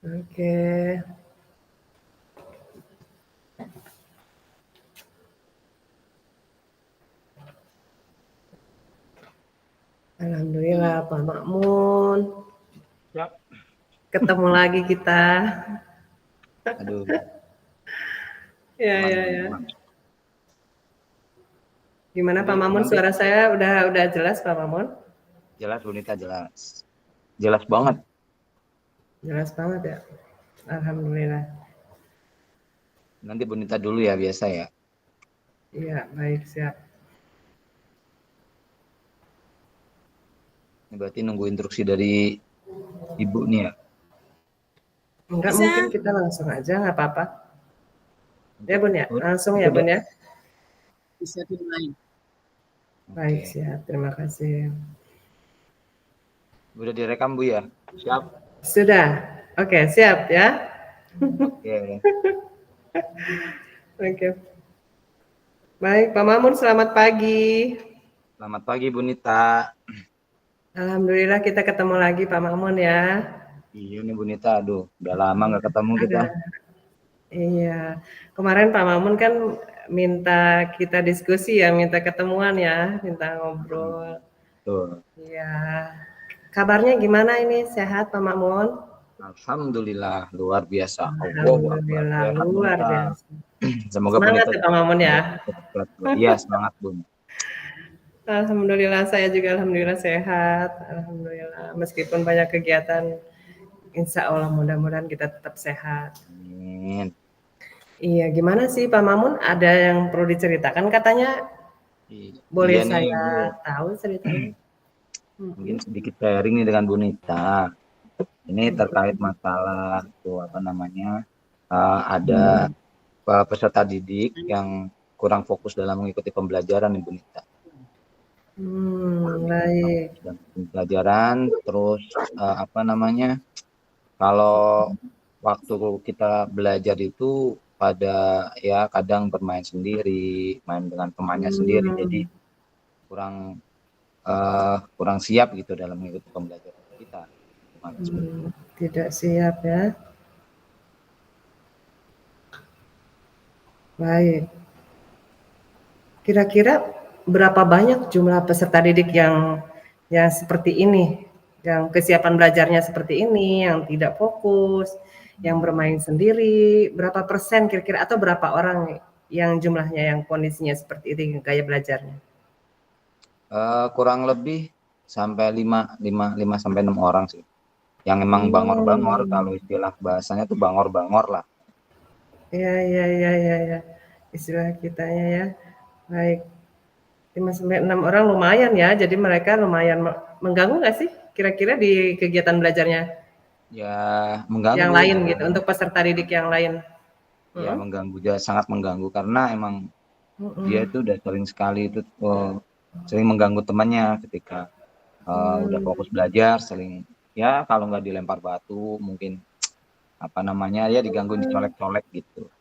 Oke. Alhamdulillah Pak Makmun. Yap. Ketemu lagi kita. Aduh, Ya, aman, ya, aman, ya. aman. Gimana Pak Nanti, Mamun, nanti suara saya udah jelas Pak Mamun? jelas, Bunita jelas. Jelas banget. Jelas banget ya. Alhamdulillah. Nanti Bunita dulu ya, biasa ya. Iya, baik, siap. Ini berarti nunggu instruksi dari Ibu nih ya. Enggak, Bisa. mungkin kita langsung aja, nggak apa-apa. Ya Untuk, Bun ya, langsung ya untuk Bun ya. Bisa dimulai. Baik, Oke. siap. Terima kasih. Udah direkam Bu ya? Siap. Sudah. Oke, siap ya. Oke. Oke. Baik, Pak Mamun, selamat pagi. Selamat pagi Bunita. Alhamdulillah kita ketemu lagi Pak Mamun ya. Iya nih Bunita, aduh, udah lama nggak ketemu kita. Ada. Iya. Kemarin Pak Mamun kan minta kita diskusi ya, minta ketemuan ya, minta ngobrol. Tuh. Iya. Kabarnya gimana ini? Sehat Pak Mamun? Alhamdulillah, luar biasa. Allahu Akbar. Alhamdulillah Sehat luar Bunita. biasa. Semoga Semangat Bunita ya Pak Mamun ya. cepat. Iya, semangat Bun. Alhamdulillah saya juga alhamdulillah sehat. Alhamdulillah meskipun banyak kegiatan, insya Allah mudah-mudahan kita tetap sehat. Amin. Iya, gimana sih Pak Mamun? Ada yang perlu diceritakan katanya? Boleh Iya nih saya Bu, tahu ceritanya? mungkin sedikit sharing nih dengan Bunita. Ini terkait masalah tuh apa namanya, ada peserta didik yang kurang fokus dalam mengikuti pembelajaran nih Bunita. Baik. Dan pembelajaran terus apa namanya, kalau waktu kita belajar itu pada ya kadang bermain sendiri, main dengan temannya sendiri, jadi kurang kurang siap gitu dalam mengikuti pembelajaran kita. Tidak siap ya. Baik. Kira-kira berapa banyak jumlah peserta didik yang seperti ini, yang kesiapan belajarnya seperti ini, yang tidak fokus, yang bermain sendiri, berapa persen kira-kira atau berapa orang yang jumlahnya yang kondisinya seperti ini gaya belajarnya? Kurang lebih sampai 5 sampai 6 orang sih. Yang emang bangor-bangor, kalau istilah bahasanya tuh bangor-bangor lah. Ya. Istilah kitanya ya. Baik. 5 sampai 6 orang lumayan ya. Jadi mereka lumayan mengganggu nggak sih kira-kira di kegiatan belajarnya? Ya mengganggu. Yang lain gitu untuk peserta didik yang lain. Ya mengganggu, sangat mengganggu karena emang dia itu udah sering sekali itu sering mengganggu temannya ketika udah fokus belajar, sering ya kalau nggak dilempar batu mungkin apa namanya ya digangguin, dicolek-colek gitu.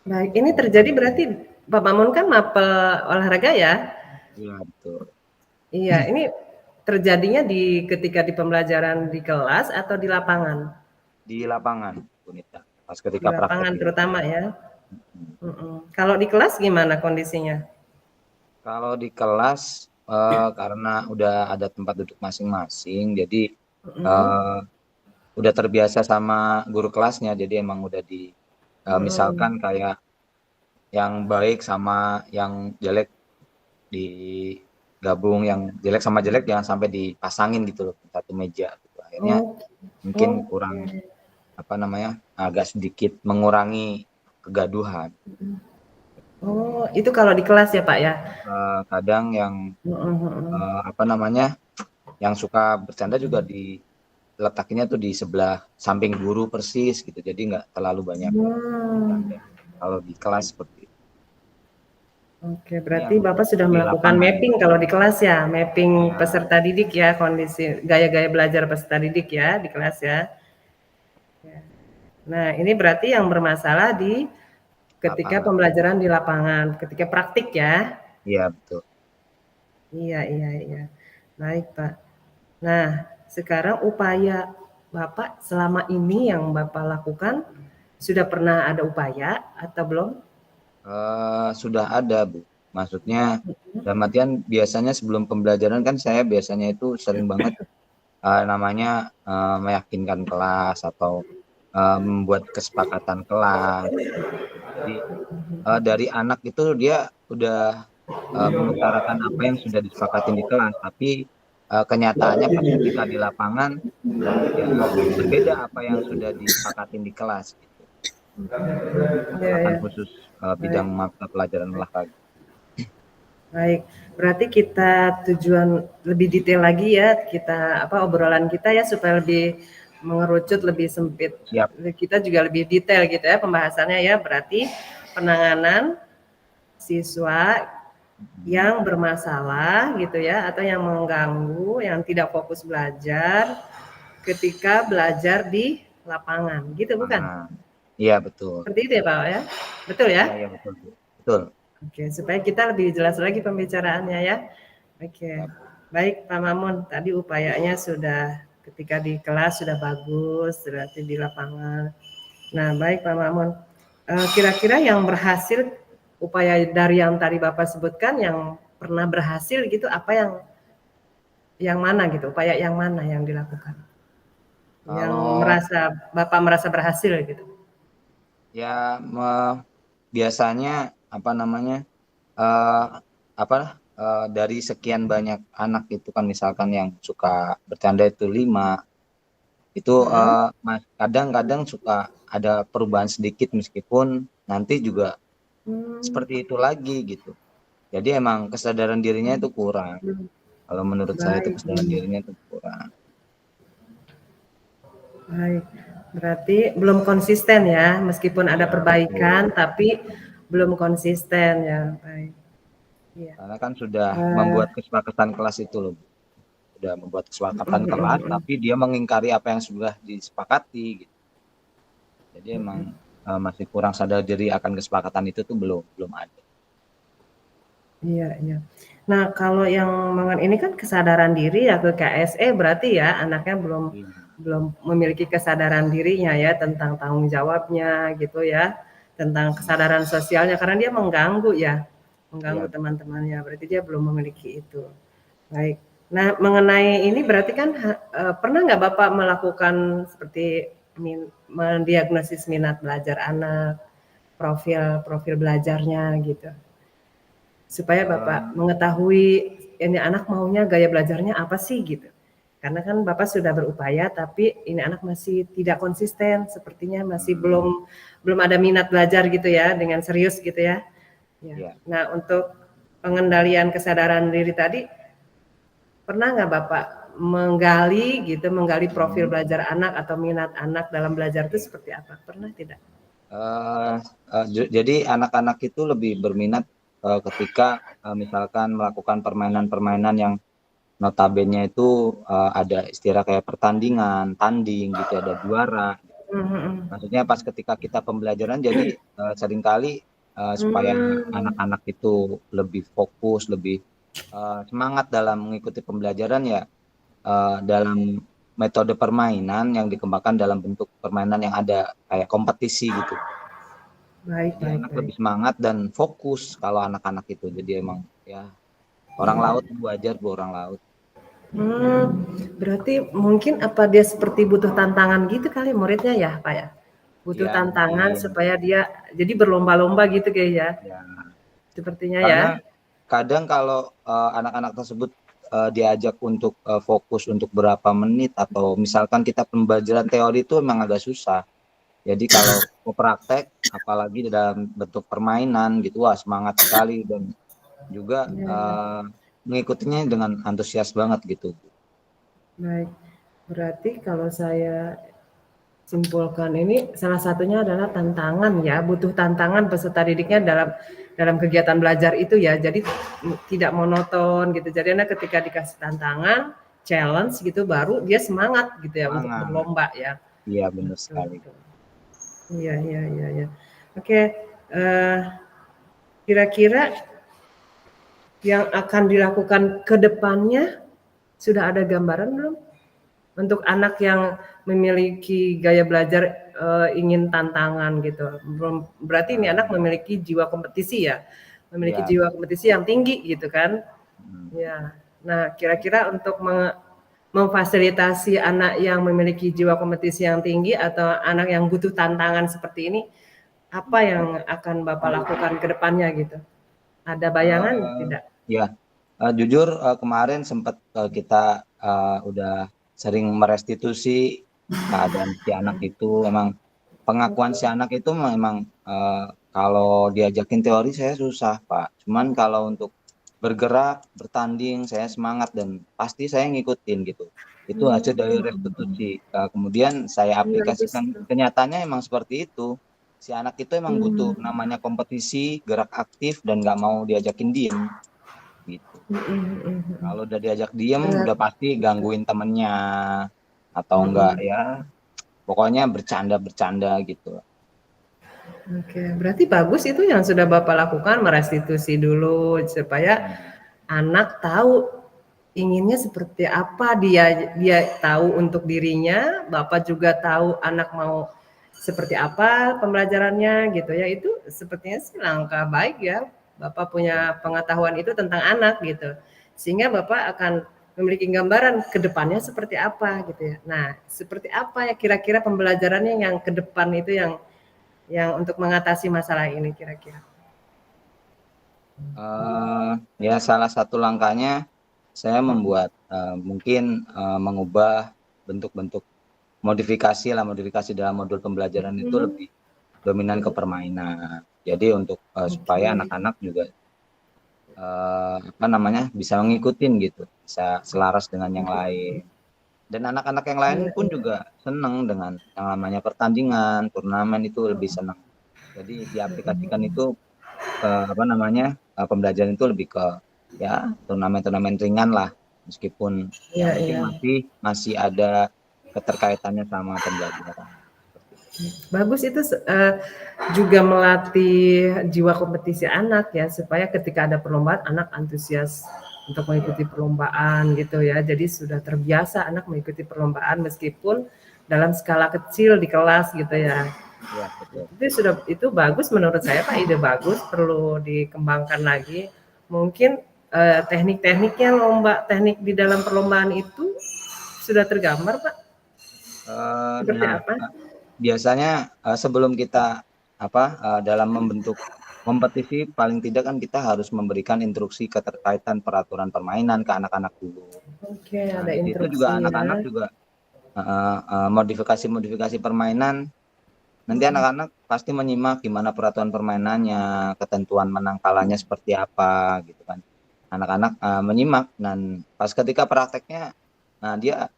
Baik, ini terjadi berarti Pak Mamun kan mapel olahraga ya? Iya betul. Iya, ini terjadinya ketika di pembelajaran di kelas atau di lapangan? Di lapangan, Bunita, pas Di ketika lapangan praktek. terutama ya. Kalau di kelas gimana kondisinya? Kalau di kelas karena udah ada tempat duduk masing-masing, jadi udah terbiasa sama guru kelasnya, jadi emang udah misalkan kayak yang baik sama yang jelek digabung, yang jelek sama jelek jangan sampai dipasangin gitu loh satu meja gitu. Akhirnya mungkin kurang apa namanya, agak sedikit mengurangi kegaduhan. Oh, itu kalau di kelas ya Pak ya? Kadang yang apa namanya, yang suka bercanda juga diletakinnya tuh di sebelah samping guru persis gitu, jadi nggak terlalu banyak bercanda kalau di kelas seperti itu. Oke, Ini berarti yang Bapak sudah di melakukan lapangan mapping kalau di kelas ya, mapping ya, peserta didik ya, kondisi gaya-gaya belajar peserta didik ya di kelas ya. Nah, ini berarti yang bermasalah di ketika lapangan. pembelajaran di lapangan, ketika praktik ya. Iya betul. Iya. Baik, Pak. Nah, sekarang upaya Bapak selama ini yang Bapak lakukan, sudah pernah ada upaya atau belum? Sudah ada, Bu. Maksudnya dalam artian biasanya sebelum pembelajaran kan saya biasanya itu sering banget namanya meyakinkan kelas atau membuat kesepakatan kelas. Jadi dari anak itu dia udah mengutarakan apa yang sudah disepakatin di kelas, tapi kenyataannya pas ketika di lapangan ya berbeda apa yang sudah disepakatin di kelas gitu. Iya, Misalkan ya. khusus Baik. bidang mata pelajaran olahraga. Baik, berarti kita tujuan lebih detail lagi ya, kita obrolan kita ya supaya lebih mengerucut, lebih sempit. Siap. Kita juga lebih detail gitu ya pembahasannya ya. Berarti penanganan siswa yang bermasalah gitu ya atau yang mengganggu, yang tidak fokus belajar ketika belajar di lapangan, gitu bukan? Iya betul. Seperti itu ya Pak ya? Betul ya? Iya betul, Bu. Betul. Oke, supaya kita lebih jelas lagi pembicaraannya ya. Oke, baik Pak Mamun, tadi upayanya sudah ketika di kelas sudah bagus, berarti di lapangan. Nah, baik Pak Mamun, kira-kira yang berhasil upaya dari yang tadi Bapak sebutkan yang pernah berhasil gitu, apa yang mana gitu, upaya yang mana yang dilakukan? Yang Kalau Bapak merasa berhasil gitu. ya biasanya apa namanya dari sekian banyak anak itu kan misalkan yang suka bercanda itu 5 itu kadang-kadang suka ada perubahan sedikit meskipun nanti juga seperti itu lagi gitu. Jadi emang kesadaran dirinya itu kurang. Kalau menurut saya itu Baik, kesadaran dirinya itu kurang. baik. Berarti belum konsisten ya, meskipun ada Ya, perbaikan, betul. tapi belum konsisten ya. Baik. Iya. Karena kan sudah membuat kesepakatan kelas itu loh. Sudah membuat kesepakatan kelas, tapi dia mengingkari apa yang sudah disepakati. Gitu. Jadi emang masih kurang sadar diri akan kesepakatan itu tuh belum ada. Iya, iya. Nah, kalau yang ini kan kesadaran diri ya ke KSE berarti ya anaknya belum memiliki kesadaran dirinya ya tentang tanggung jawabnya gitu ya, tentang kesadaran sosialnya karena dia mengganggu Iya. teman-temannya. Berarti dia belum memiliki itu. Baik. Nah, mengenai ini berarti kan pernah nggak Bapak melakukan seperti mendiagnosis minat belajar anak, profil belajarnya gitu? Supaya Bapak mengetahui ini anak maunya gaya belajarnya apa sih gitu. Karena kan Bapak sudah berupaya tapi ini anak masih tidak konsisten, sepertinya masih belum ada minat belajar gitu ya dengan serius gitu ya. Ya. Iya. Nah, untuk pengendalian kesadaran diri tadi pernah nggak Bapak menggali profil belajar anak atau minat anak dalam belajar itu seperti apa? Pernah tidak? Jadi anak-anak itu lebih berminat ketika misalkan melakukan permainan-permainan yang notabene itu ada istilah kayak pertandingan, tanding gitu, ada juara. Maksudnya pas ketika kita pembelajaran jadi seringkali supaya anak-anak itu lebih fokus, lebih semangat dalam mengikuti pembelajaran ya dalam metode permainan yang dikembangkan dalam bentuk permainan yang ada kayak kompetisi gitu. Baik, Jadi baik, anak baik. lebih semangat dan fokus kalau anak-anak itu. Jadi emang ya orang laut wajar bu orang laut. Berarti mungkin apa dia seperti butuh tantangan gitu kali muridnya ya, Pak ya? Butuh Ya tantangan mungkin. supaya dia jadi berlomba-lomba gitu kayak ya. Ya. Sepertinya ya. Karena kadang kalau anak-anak tersebut diajak untuk fokus untuk berapa menit atau misalkan kita pembelajaran teori itu memang agak susah. Jadi kalau mau praktek, apalagi dalam bentuk permainan gitu, wah semangat sekali dan juga mengikutinya dengan antusias banget gitu. Baik. Berarti kalau saya simpulkan ini salah satunya adalah tantangan ya, butuh tantangan peserta didiknya dalam kegiatan belajar itu ya. Jadi tidak monoton gitu. Jadi anak ketika dikasih tantangan, challenge gitu baru dia semangat gitu ya untuk Semangat. berlomba ya. Iya benar sekali. Iya, iya, iya, iya. Oke, kira-kira yang akan dilakukan ke depannya sudah ada gambaran belum? Untuk anak yang memiliki gaya belajar, ingin tantangan gitu, berarti ini anak memiliki jiwa kompetisi ya? Memiliki Ya, jiwa kompetisi yang tinggi gitu kan? hmm. Ya. Nah, kira-kira untuk memfasilitasi anak yang memiliki jiwa kompetisi yang tinggi atau anak yang butuh tantangan seperti ini, apa yang akan Bapak lakukan ke depannya gitu? Ada bayangan tidak? Ya, jujur kemarin sempat kita udah sering merestitusi keadaan si anak itu. Memang pengakuan si anak itu memang kalau diajakin teori saya susah, Pak. Cuman kalau untuk bergerak, bertanding, saya semangat dan pasti saya ngikutin gitu. Itu hasil dari restitusi. Kemudian saya Bagus. aplikasikan kenyataannya emang seperti itu. Si anak itu emang butuh namanya kompetisi, gerak aktif dan nggak mau diajakin diem gitu. Kalau udah diajak diem, udah pasti gangguin temennya atau enggak ya, pokoknya bercanda-bercanda gitu. Oke, berarti bagus itu yang sudah Bapak lakukan, merestitusi dulu supaya anak tahu inginnya seperti apa, dia tahu untuk dirinya, Bapak juga tahu anak mau seperti apa pembelajarannya gitu ya. Itu sepertinya sih langkah baik ya. Bapak punya pengetahuan itu tentang anak gitu. Sehingga Bapak akan memiliki gambaran ke depannya seperti apa gitu ya. Nah, seperti apa ya kira-kira pembelajarannya yang ke depan itu yang untuk mengatasi masalah ini kira-kira? Ya salah satu langkahnya saya membuat mungkin mengubah bentuk-bentuk modifikasi dalam modul pembelajaran itu lebih dominan ke permainan. Jadi untuk supaya anak-anak juga bisa ngikutin gitu, bisa selaras dengan yang lain. Dan anak-anak yang lain pun juga senang dengan yang namanya pertandingan, turnamen itu lebih senang. Jadi diaplikasikan itu ke pembelajaran itu lebih ke ya turnamen-turnamen ringan lah, meskipun yang Iya, penting iya. masih ada keterkaitannya sama pembelajaran. Bagus itu juga melatih jiwa kompetisi anak ya, supaya ketika ada perlombaan anak antusias untuk mengikuti perlombaan gitu ya. Jadi sudah terbiasa anak mengikuti perlombaan meskipun dalam skala kecil di kelas gitu ya. Iya, betul. Itu bagus menurut saya Pak, ide bagus, perlu dikembangkan lagi. Mungkin teknik-tekniknya teknik di dalam perlombaan itu sudah tergambar Pak? Seperti Nah, apa? biasanya sebelum kita dalam membentuk kompetisi paling tidak kan kita harus memberikan instruksi keterkaitan peraturan permainan ke anak-anak dulu. Oke, Nah, ada di situ juga anak-anak instruksinya. juga modifikasi-modifikasi permainan. Nanti anak-anak pasti menyimak gimana peraturan permainannya, ketentuan menang kalahnya seperti apa gitu kan. Anak-anak menyimak dan pas ketika prakteknya, nah dia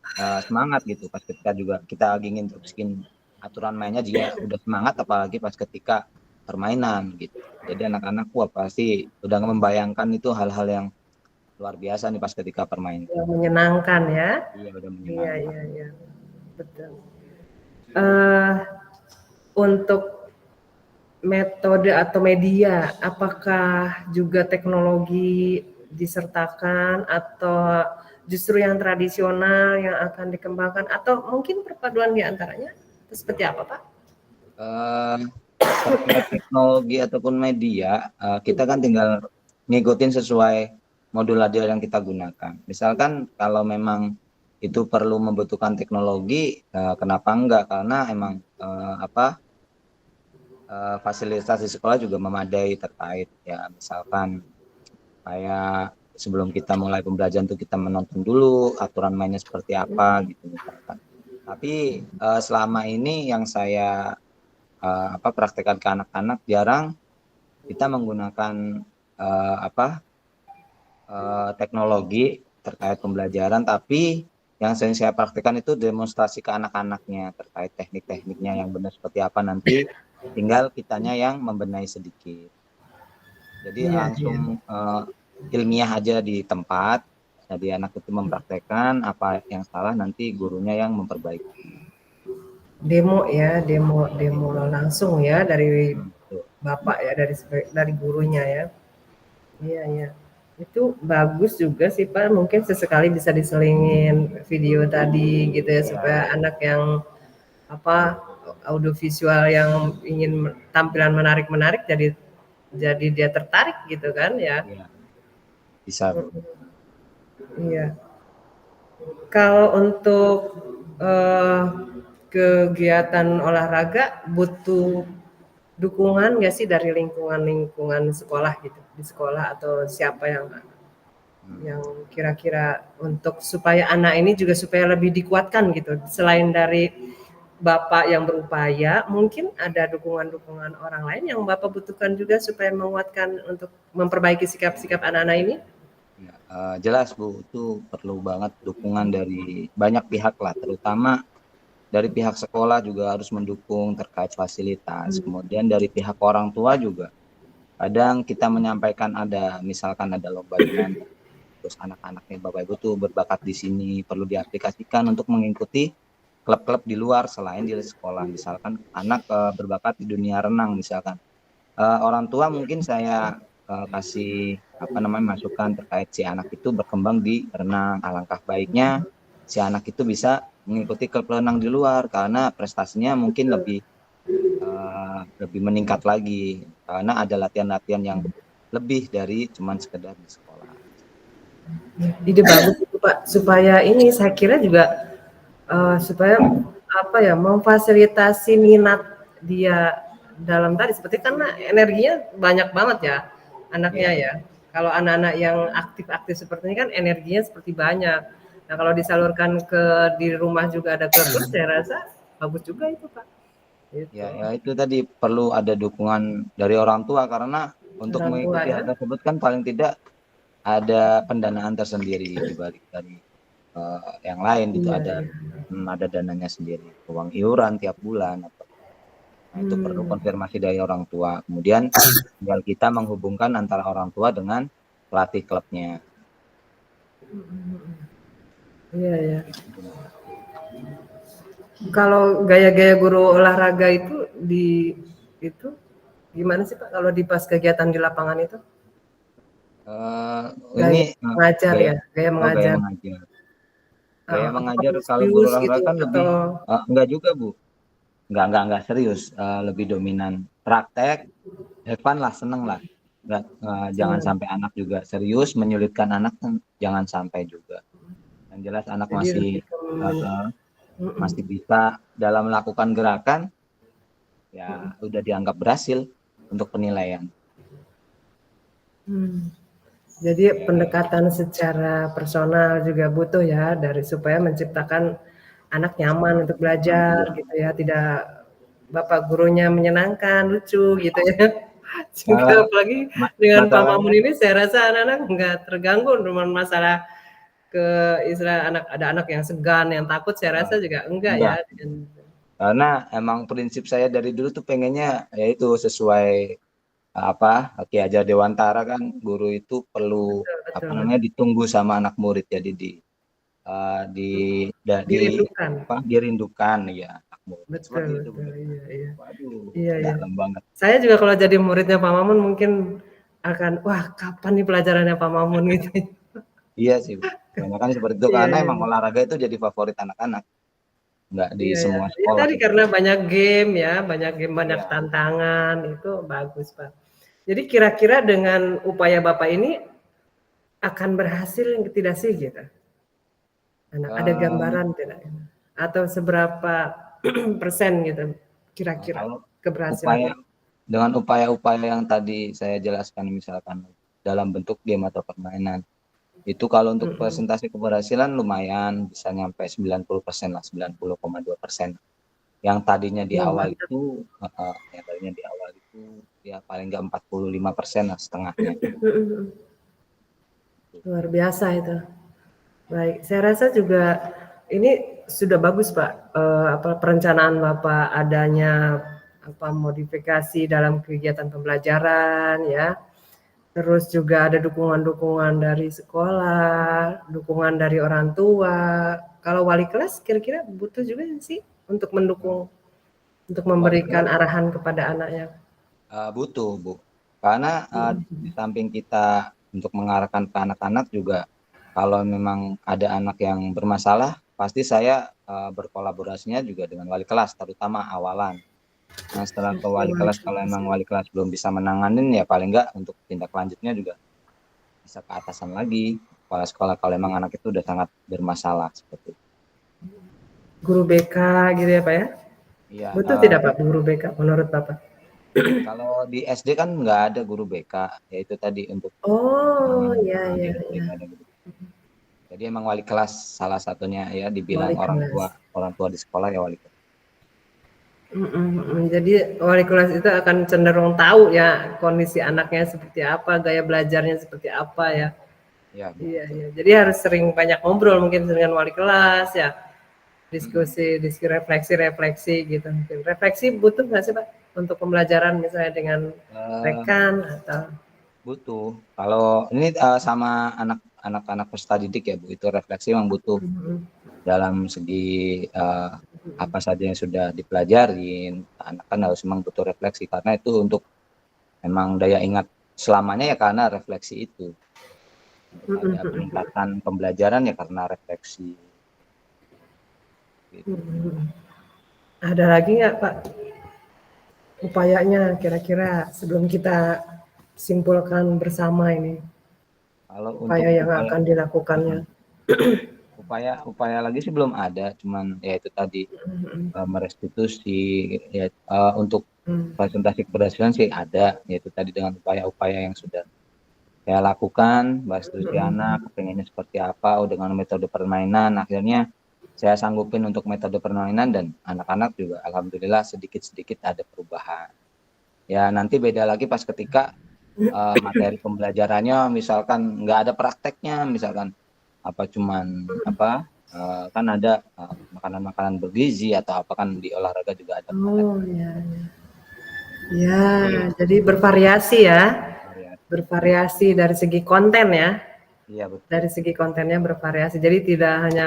semangat gitu. Pas ketika juga kita lagi nginstruksiin aturan mainnya dia udah semangat, apalagi pas ketika permainan gitu. Jadi anak-anak pasti udah membayangkan itu hal-hal yang luar biasa nih pas ketika permainan. Yang menyenangkan ya. Iya, udah Iya, menyenangkan. iya, iya. Betul. Eh untuk metode atau media, apakah juga teknologi disertakan atau justru yang tradisional yang akan dikembangkan atau mungkin perpaduan di antaranya? Itu seperti apa, Pak? Terkait teknologi ataupun media, kita kan tinggal ngikutin sesuai modul radio yang kita gunakan. Misalkan kalau memang itu perlu membutuhkan teknologi, kenapa enggak? Karena emang fasilitas di sekolah juga memadai terkait ya, misalkan kayak sebelum kita mulai pembelajaran tuh kita menonton dulu aturan mainnya seperti apa gitu misalkan. Tapi selama ini yang saya praktekkan ke anak-anak jarang kita menggunakan teknologi terkait pembelajaran, tapi yang sering saya praktekkan itu demonstrasi ke anak-anaknya terkait teknik-tekniknya yang benar seperti apa, nanti tinggal kitanya yang membenahi sedikit. Jadi Iya, iya. langsung ilmiah aja di tempat, jadi anak itu mempraktekkan apa yang salah, nanti gurunya yang memperbaiki. Demo ya, demo langsung ya dari Betul. Bapak ya, dari gurunya ya. Iya, iya. Itu bagus juga sih Pak, mungkin sesekali bisa diselingin video tadi gitu ya, supaya Ya, anak yang apa audiovisual yang ingin tampilan menarik-menarik jadi dia tertarik gitu kan ya. ya bisa Bu. Iya. Kalau untuk kegiatan olahraga butuh dukungan nggak sih dari lingkungan sekolah gitu, di sekolah atau siapa Hmm. yang kira-kira untuk supaya anak ini juga supaya lebih dikuatkan gitu, selain dari Bapak yang berupaya, mungkin ada dukungan-dukungan orang lain yang Bapak butuhkan juga supaya menguatkan untuk memperbaiki sikap-sikap anak-anak ini? Ya, jelas Bu, itu perlu banget dukungan dari banyak pihak lah, terutama dari pihak sekolah juga harus mendukung terkait fasilitas. Kemudian dari pihak orang tua juga. Kadang kita menyampaikan misalkan ada lomba di mana, terus anak-anaknya Bapak Ibu tuh berbakat di sini, perlu diaplikasikan untuk mengikuti klub-klub di luar selain di sekolah. Misalkan anak berbakat di dunia renang misalkan. Orang tua mungkin saya kasih masukan terkait si anak itu berkembang di renang. Alangkah baiknya si anak itu bisa mengikuti klub renang di luar karena prestasinya mungkin lebih meningkat lagi karena ada latihan-latihan yang lebih dari cuman sekedar di sekolah. Ide bagus itu Pak, supaya ini saya kira juga supaya apa ya, memfasilitasi minat dia dalam tadi seperti karena energinya banyak banget ya anaknya Ya, ya. Kalau anak-anak yang aktif-aktif seperti ini kan energinya seperti banyak. Nah, kalau disalurkan ke di rumah juga ada klub, saya rasa bagus juga itu Pak. ya, Gitu. ya itu tadi perlu ada dukungan dari orang tua karena untuk Orang tua mengikuti ya. hal tersebut kan paling tidak ada pendanaan tersendiri di balik dari yang lain gitu Iya, ada iya. ada dananya sendiri uang iuran tiap bulan nah, itu perlu Hmm. konfirmasi dari orang tua kemudian tinggal kita menghubungkan antara orang tua dengan pelatih klubnya. Iya, iya. Kalau gaya-gaya guru olahraga itu itu gimana sih Pak kalau di pas kegiatan di lapangan itu? Eh, ini Gaya mengajar gaya ya, gaya gaya mengajar. mengajar gaya Apakah mengajar harus kalau guru serius olahraga gitu kan lebih atau enggak juga Bu, enggak serius. Lebih dominan praktek, have fun lah, seneng lah. Jangan senang? sampai anak juga serius, menyulitkan anak kan jangan sampai juga. Yang jelas anak Jadi lebih ke uh, mhm, masih bisa dalam melakukan gerakan, ya udah dianggap berhasil untuk penilaian. hmm. Jadi pendekatan secara personal juga butuh ya dari supaya menciptakan anak nyaman untuk belajar Iya. gitu ya, tidak bapak gurunya menyenangkan, lucu gitu ya. Uh, Juga apalagi dengan Pak Masalahnya Mamun ini saya rasa anak-anak nggak terganggu dengan masalah istilah ada anak yang segan, yang takut saya rasa juga enggak ya enggak, dengan karena emang prinsip saya dari dulu tuh pengennya yaitu sesuai Ki Hajar Dewantara kan guru itu perlu betul betul, ditunggu sama anak murid jadi eh, di dirindukan. dirindukan ya anak murid Betul seperti itu Bu. betul, iya iya. Waduh Iya iya. dalam banget. Saya juga kalau jadi muridnya Pak Mamun mungkin akan, "Wah kapan nih pelajarannya Pak Mamun?" Gitu. Iya sih Bu. Kebanyakan seperti itu Iya karena iya emang olahraga itu jadi favorit anak-anak nggak di iya iya. semua Ya sekolah tadi itu. karena banyak game ya, banyak game, banyak Iya. tantangan, itu bagus Pak. Jadi kira-kira dengan upaya Bapak ini akan berhasil tidak sih gitu? Ada Eh, gambaran tidak? Atau seberapa persen gitu kira-kira Kalau upaya keberhasilannya? dengan upaya-upaya yang tadi saya jelaskan misalkan dalam bentuk game atau permainan itu kalau untuk Mhm. presentasi keberhasilan lumayan bisa nyampe 90% lah 90,2%. Wah mantap. Yang tadinya di awal itu ya paling nggak 45% lah setengahnya. Luar biasa itu. Baik, saya rasa juga ini sudah bagus Pak, perencanaan Bapak adanya modifikasi dalam kegiatan pembelajaran ya, terus juga ada dukungan-dukungan dari sekolah, dukungan dari orang tua. Kalau wali kelas kira-kira butuh juga nggak sih untuk Nah, mendukung, untuk wali memberikan kelas arahan kepada anaknya? butuh Bu, karena di samping kita untuk mengarahkan ke anak-anak juga, kalau memang ada anak yang bermasalah, pasti saya berkolaborasinya juga dengan wali kelas, terutama awalan. Nah, setelah ke wali kelas, kalau emang wali kelas belum bisa menanganin, ya paling enggak untuk tindak lanjutnya juga bisa ke atasan lagi, kepala sekolah, kalau emang anak itu udah sangat bermasalah seperti itu. Guru BK gitu ya Pak ya? Iya, Betul tidak Pak guru BK menurut Bapak? kalau di SD kan nggak ada guru BK, yaitu tadi untuk Oh, iya di iya SD iya. nggak ada guru. Jadi emang wali kelas salah satunya ya, dibilang Wali kelas. orang tua di sekolah ya wali kelas. Jadi wali kelas itu akan cenderung tahu ya kondisi anaknya seperti apa, gaya belajarnya seperti apa ya. Ya, Iya betul. iya. Jadi harus sering banyak ngobrol mungkin dengan wali kelas ya. Mm-mm. Diskusi refleksi gitu mungkin. Refleksi butuh nggak sih Pak untuk pembelajaran misalnya dengan Eh, rekan atau butuh. Kalau ini sama anak-anak peserta didik ya Bu, itu refleksi memang butuh Mhm, dalam segi apa saja yang sudah dipelajarin. Anak kan harus memang butuh refleksi karena itu untuk memang daya ingat selamanya ya karena refleksi itu. Untuk mhm, ada mhm, peningkatan pembelajaran ya karena refleksi. Gitu. mhm. Ada lagi nggak Pak upayanya kira-kira sebelum kita simpulkan bersama ini Kalau untuk upaya yang akan dilakukannya? upaya lagi sih belum ada, cuman ya itu tadi Mhm, merestitusi ya untuk mhm, presentasi keberhasilan sih ada, yaitu tadi dengan upaya-upaya yang sudah saya lakukan, restitusi mhm. anak, pengennya seperti apa, dengan metode permainan, akhirnya saya sanggupin untuk metode permainan dan anak-anak juga alhamdulillah sedikit-sedikit ada perubahan. Ya nanti beda lagi pas ketika materi pembelajarannya misalkan nggak ada prakteknya, misalkan apa cuman apa kan ada makanan-makanan bergizi atau apa kan di olahraga juga ada Oh, materi iya iya. Ya, jadi jadi bervariasi ya, variasi. bervariasi dari segi konten ya, Iya betul. dari segi kontennya bervariasi. Jadi tidak hanya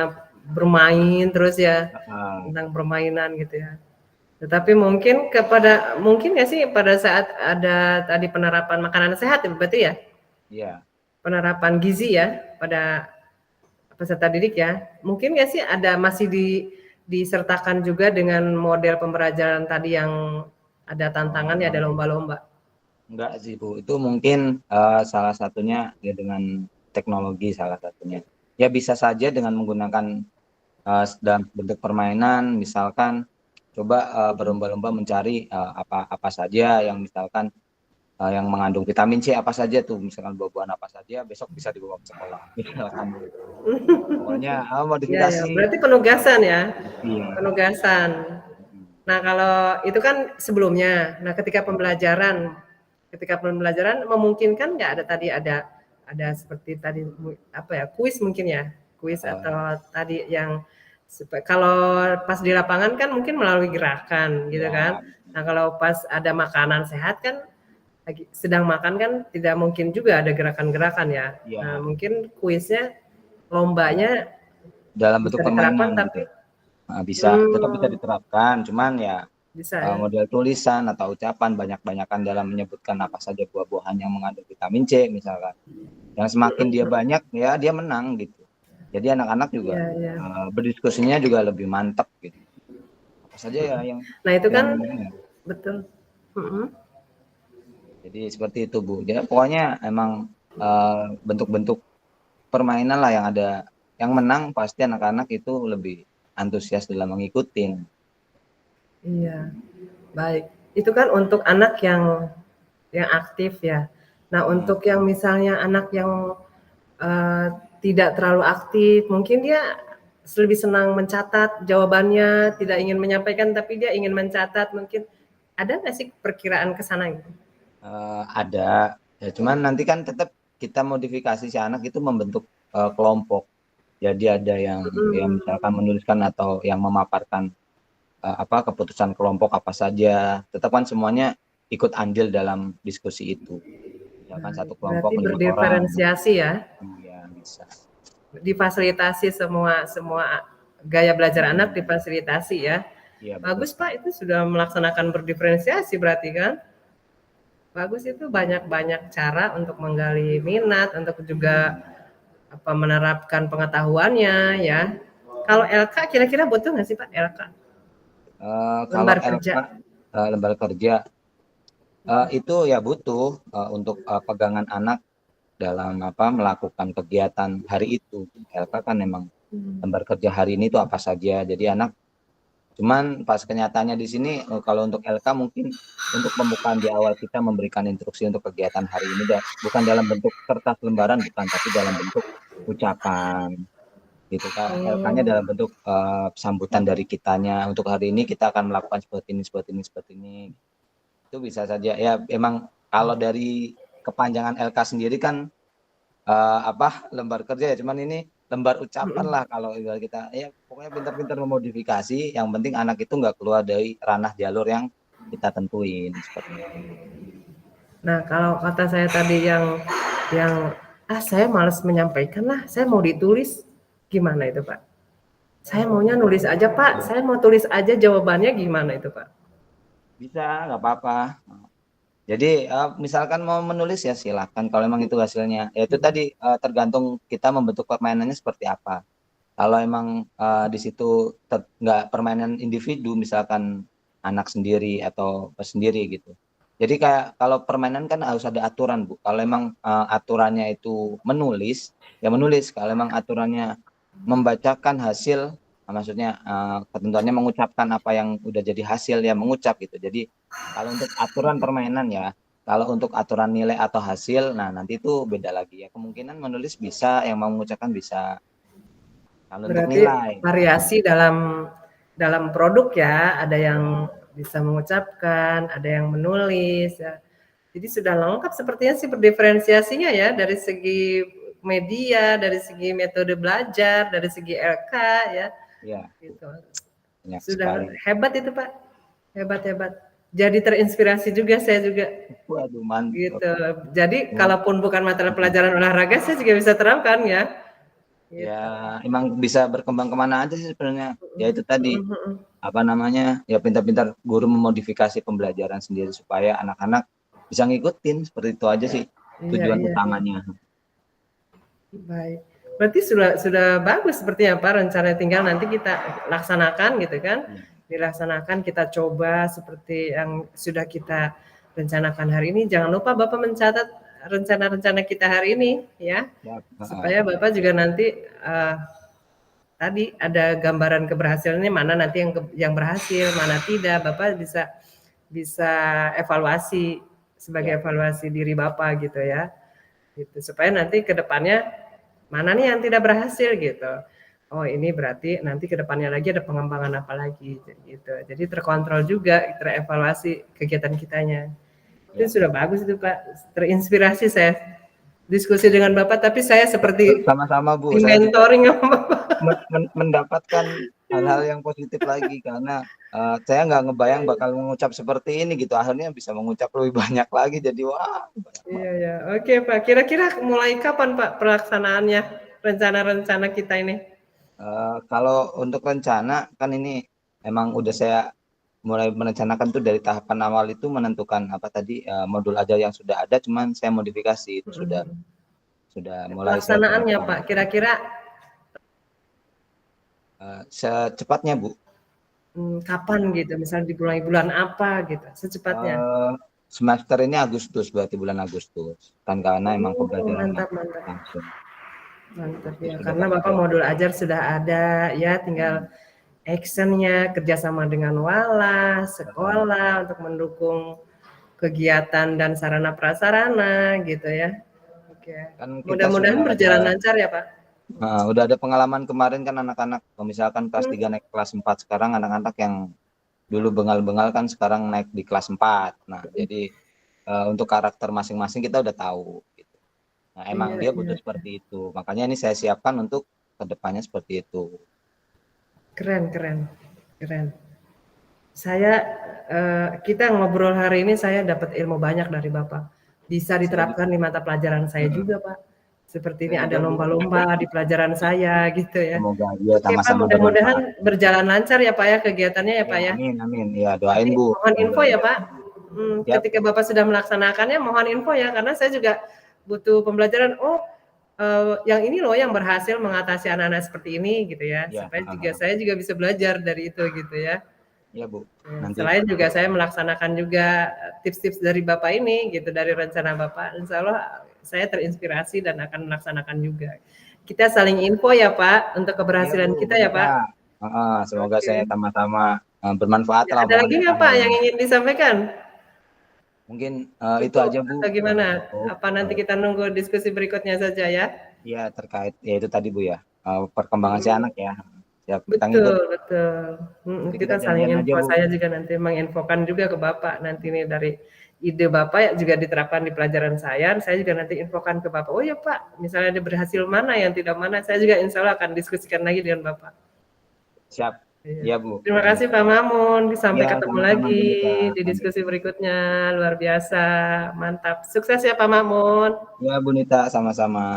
bermain terus ya, Ah, tentang permainan gitu ya. Tetapi mungkin nggak sih pada saat ada tadi penerapan makanan sehat ya berarti ya? iya. Penerapan gizi ya pada peserta didik ya. Mungkin nggak sih ada masih disertakan juga dengan model pembelajaran tadi yang ada tantangan ya, ada Oh, lomba-lomba? enggak sih Bu, itu mungkin salah satunya ya dengan teknologi salah satunya. Ya bisa saja dengan menggunakan dalam bentuk permainan, misalkan coba berlomba-lomba mencari apa saja yang misalkan yang mengandung vitamin C apa saja tuh, misalkan buah-buahan apa saja besok bisa dibawa ke sekolah, misalkan gitu. Pokoknya Iya ya, modifikasi. berarti penugasan ya? Iya. Penugasan. Nah, kalau itu kan sebelumnya. Nah, ketika pembelajaran memungkinkan nggak ada tadi ada seperti tadi apa ya, kuis mungkin ya? Kuis Eh, atau tadi yang kalau pas di lapangan kan mungkin melalui gerakan gitu kan. ya, Nah, kalau pas ada makanan sehat kan lagi sedang makan kan tidak mungkin juga ada gerakan-gerakan ya. Nah, ya, mungkin kuisnya, lombanya dalam bentuk bisa permainan diterapkan gitu. tapi Bisa tetap bisa diterapkan, cuman ya bisa ya? model tulisan atau ucapan banyak-banyakan dalam menyebutkan apa saja buah-buahan yang mengandung vitamin C misalkan. Yang semakin dia banyak ya dia menang gitu. Jadi anak-anak juga Iya iya. berdiskusinya juga lebih mantap gitu. Apa saja ya Nah itu yang kan ini ya. betul. Mhm. Jadi seperti itu Bu. Ya pokoknya emang bentuk-bentuk permainan lah yang ada, yang menang pasti anak-anak itu lebih antusias dalam mengikuti. Iya, baik. Itu kan untuk anak yang aktif ya. Nah Hmm. untuk yang misalnya anak yang, eee, tidak terlalu aktif, mungkin dia lebih senang mencatat jawabannya, tidak ingin menyampaikan tapi dia ingin mencatat mungkin. Ada nggak sih perkiraan ke sana gitu? Ada ya, cuman nanti kan tetap kita modifikasi si anak itu membentuk kelompok. Jadi ada yang Mhm, misalkan menuliskan atau yang memaparkan apa keputusan kelompok apa saja. Tetap kan semuanya ikut andil dalam diskusi itu. Misalkan satu baik. Berarti kelompok 5 orang. berdiferensiasi ya? Iya bisa. Difasilitasi semua semua gaya belajar anak difasilitasi ya. Iya betul Bagus Pak, sekali. itu sudah melaksanakan berdiferensiasi berarti kan? bagus itu banyak-banyak cara untuk menggali minat, untuk juga menerapkan pengetahuannya ya. Kalau LK kira-kira butuh nggak sih Pak LK? Kalau Lembar LK kerja. lembar kerja itu ya butuh untuk pegangan anak dalam melakukan kegiatan hari itu. LK kan memang lembar kerja hari ini itu apa saja. Jadi anak cuman pas kenyataannya di sini kalau untuk LK mungkin untuk pembukaan di awal kita memberikan instruksi untuk kegiatan hari ini bukan dalam bentuk kertas lembaran bukan tapi dalam bentuk ucapan gitu kan. LK-nya dalam Oh, bentuk sambutan dari kitanya untuk hari ini kita akan melakukan seperti ini seperti ini seperti ini. Itu bisa saja ya emang kalau dari kepanjangan LK sendiri kan lembar kerja ya cuman ini lembar ucapan lah kalau ibarat kita ya pokoknya pintar-pintar memodifikasi yang penting anak itu nggak keluar dari ranah jalur yang kita tentuin seperti itu. nah kalau kata saya tadi yang saya malas menyampaikan lah, saya mau ditulis, gimana itu Pak? Saya maunya nulis aja Pak, saya mau tulis aja jawabannya gimana itu Pak? Bisa nggak apa-apa. Jadi misalkan mau menulis ya silakan kalau emang itu hasilnya ya itu tadi tergantung kita membentuk permainannya seperti apa. Kalau emang di situ nggak permainan individu, misalkan anak sendiri atau sendiri gitu. Jadi kayak kalau permainan kan harus ada aturan, Bu. Kalau emang aturannya itu menulis, ya menulis. Kalau emang aturannya membacakan hasil, maksudnya ketentuannya mengucapkan apa yang udah jadi hasil ya mengucap gitu. Jadi kalau untuk aturan permainan ya, kalau untuk aturan nilai atau hasil, nah nanti itu beda lagi ya. Kemungkinan menulis bisa, yang mau mengucapkan bisa. Kalau untuk Berarti nilai, variasi dalam produk ya, ada yang bisa mengucapkan, ada yang menulis ya. Jadi sudah lengkap sepertinya sih berdiferensiasinya ya dari segi media, dari segi metode belajar, dari segi LK ya, ya gitu. banyak Sudah sekali. hebat itu Pak, hebat-hebat. Jadi terinspirasi juga saya juga Waduh, mantap. gitu. Jadi Emang, kalaupun bukan materi pelajaran olahraga, saya juga bisa terapkan ya. ya Gitu. emang bisa berkembang kemana aja sih sebenarnya. Ya itu tadi Mhm, mhm. ya pintar-pintar guru memodifikasi pembelajaran sendiri supaya anak-anak bisa ngikutin seperti itu aja sih Iya, tujuan iya, iya. utamanya. Baik. Berarti sudah bagus sepertinya Pak rencana tinggal nanti kita laksanakan gitu kan. Ya, Dilaksanakan kita coba seperti yang sudah kita rencanakan hari ini. Jangan lupa Bapak mencatat rencana-rencana kita hari ini ya. ya, Supaya Bapak juga nanti tadi ada gambaran keberhasilannya mana nanti yang berhasil, mana tidak. Bapak bisa bisa evaluasi sebagai ya. evaluasi diri Bapak gitu ya. Gitu. Supaya nanti ke depannya mana nih yang tidak berhasil gitu. Oh ini berarti nanti ke depannya lagi ada pengembangan apa lagi gitu. Jadi terkontrol juga, terevaluasi kegiatan kitanya. Ya. Itu sudah bagus itu Pak. Terinspirasi saya diskusi dengan Bapak, tapi saya seperti Sama-sama Bu, di saya juga mentoring sama Bapak. mendapatkan hal-hal yang positif lagi karena saya nggak ngebayang bakal mengucap seperti ini gitu. Akhirnya bisa mengucap lebih banyak lagi jadi wah banyak Iya banget. ya. Oke Pak. Kira-kira mulai kapan Pak pelaksanaannya? Rencana-rencana kita ini. Kalau untuk rencana kan ini emang udah saya mulai merencanakan tuh dari tahapan awal itu menentukan apa tadi modul ajar yang sudah ada, cuman saya modifikasi itu sudah mulai saya Pelaksanaannya terapkan. Pak, kira-kira Secepatnya Bu. kapan gitu? Misalnya di bulan apa gitu? Secepatnya. Eh, Semester ini Agustus berarti bulan Agustus kan karena emang Oh, pembelajaran mantap, mantap. langsung Mantap itu ya. sudah Karena pasti Bapak siap. modul ajar sudah ada, ya tinggal actionnya kerjasama dengan wala, sekolah untuk mendukung kegiatan dan sarana prasarana gitu ya. Oke. Kan kita Mudah-mudahan sudah ada berjalan lancar ya Pak. udah ada pengalaman kemarin kan anak-anak misalkan kelas Hmm. 3 naik kelas 4 sekarang anak-anak yang dulu bengal-bengal kan sekarang naik di kelas 4. Nah, jadi untuk karakter masing-masing kita udah tahu gitu. Nah, emang Iya, dia iya. butuh seperti itu. Makanya ini saya siapkan untuk kedepannya seperti itu. Keren, keren, keren. Saya kita ngobrol hari ini saya dapat ilmu banyak dari Bapak. Bisa Saya diterapkan di mata pelajaran saya juga, Pak. Seperti ini saya ada juga Bu. lomba-lomba di pelajaran saya gitu ya. Semoga dia Oke, Pak, sama-sama bermanfaat. mudah-mudahan berjalan lancar ya, Pak ya kegiatannya ya, Ya, Pak ya. amin amin. Ya, Nanti doain Bu. mohon info Semoga ya, Pak. Siap. Ketika Bapak sudah melaksanakannya mohon info ya, karena saya juga butuh pembelajaran, yang ini loh yang berhasil mengatasi anak-anak seperti ini gitu ya, Ya, supaya juga saya juga bisa belajar dari itu gitu ya. ya Bu. Nanti Selain juga saya melaksanakan juga tips-tips dari Bapak ini gitu, dari rencana Bapak, insya Allah saya terinspirasi dan akan melaksanakan juga. Kita saling info ya Pak, untuk Iya keberhasilan Bu, kita ya Bonita. Pak. Semoga Oke. saya sama-sama bermanfaat lah Ada omongan lagi kita nggak Pak hari yang ini. ingin disampaikan? Mungkin itu Cukup aja Bu atau yang gimana? cukup. Apa nanti kita nunggu diskusi berikutnya saja ya? Ya terkait ya itu tadi Bu ya. Perkembangan si Hmm, anak ya. Siap, kita ngikut. betul, betul. Nanti kita Kita saling janjian aja info. Bu. Saya juga nanti menginfokan juga ke Bapak. Nanti nih dari ide Bapak ya juga diterapkan di pelajaran saya. Saya juga nanti infokan ke Bapak. Oh ya Pak, misalnya ada berhasil mana yang tidak mana, saya juga insya Allah akan diskusikan lagi dengan Bapak. Siap. Iya. Iya Bu. Terima kasih Bonita. Pak Mamun. Sampai Ya ketemu sama-sama lagi Bonita. di Sampai diskusi ketemu. berikutnya. Luar biasa, mantap. Sukses ya Pak Mamun. Ya Bonita sama-sama.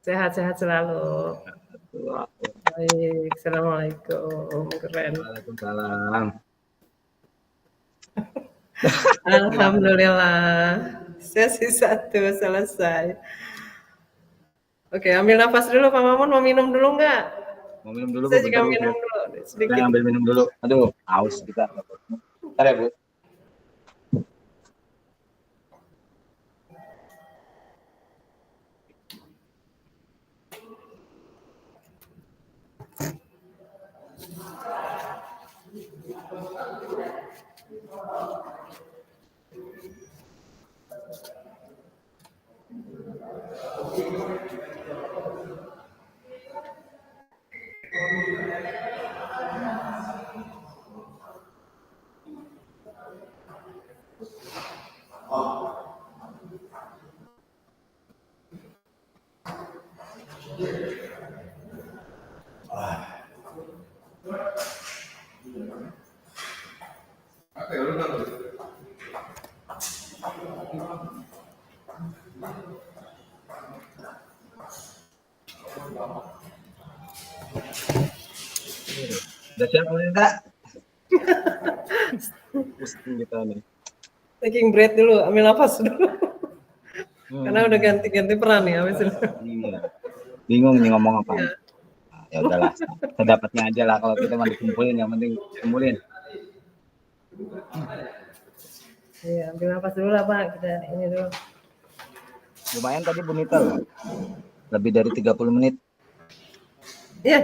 Sehat-sehat selalu. Baik, assalamualaikum. Keren. Waalaikumsalam. Alhamdulillah. Sesi 1 selesai. Oke, ambil nafas dulu Pak Mamun. Mau minum dulu nggak? Mau minum dulu Bu, Saya juga bentar Bu. minum dulu Saya sedikit. ngambil minum dulu. Aduh, haus kita. Bentar ya Bu. Udah siap Bonita? Pusing kita nih. Taking breath dulu, ambil nafas dulu. Karena udah ganti-ganti peran nih habis itu. Iya. Bingung nih ngomong apa. Ya. Ya udahlah, sedapatnya aja lah kalau kita mau dikumpulin, yang penting kumpulin. Iya, ambil nafas dulu lah Pak. Kita ini dulu. Lumayan tadi Bonita loh. Lebih dari 30 menit. Iya.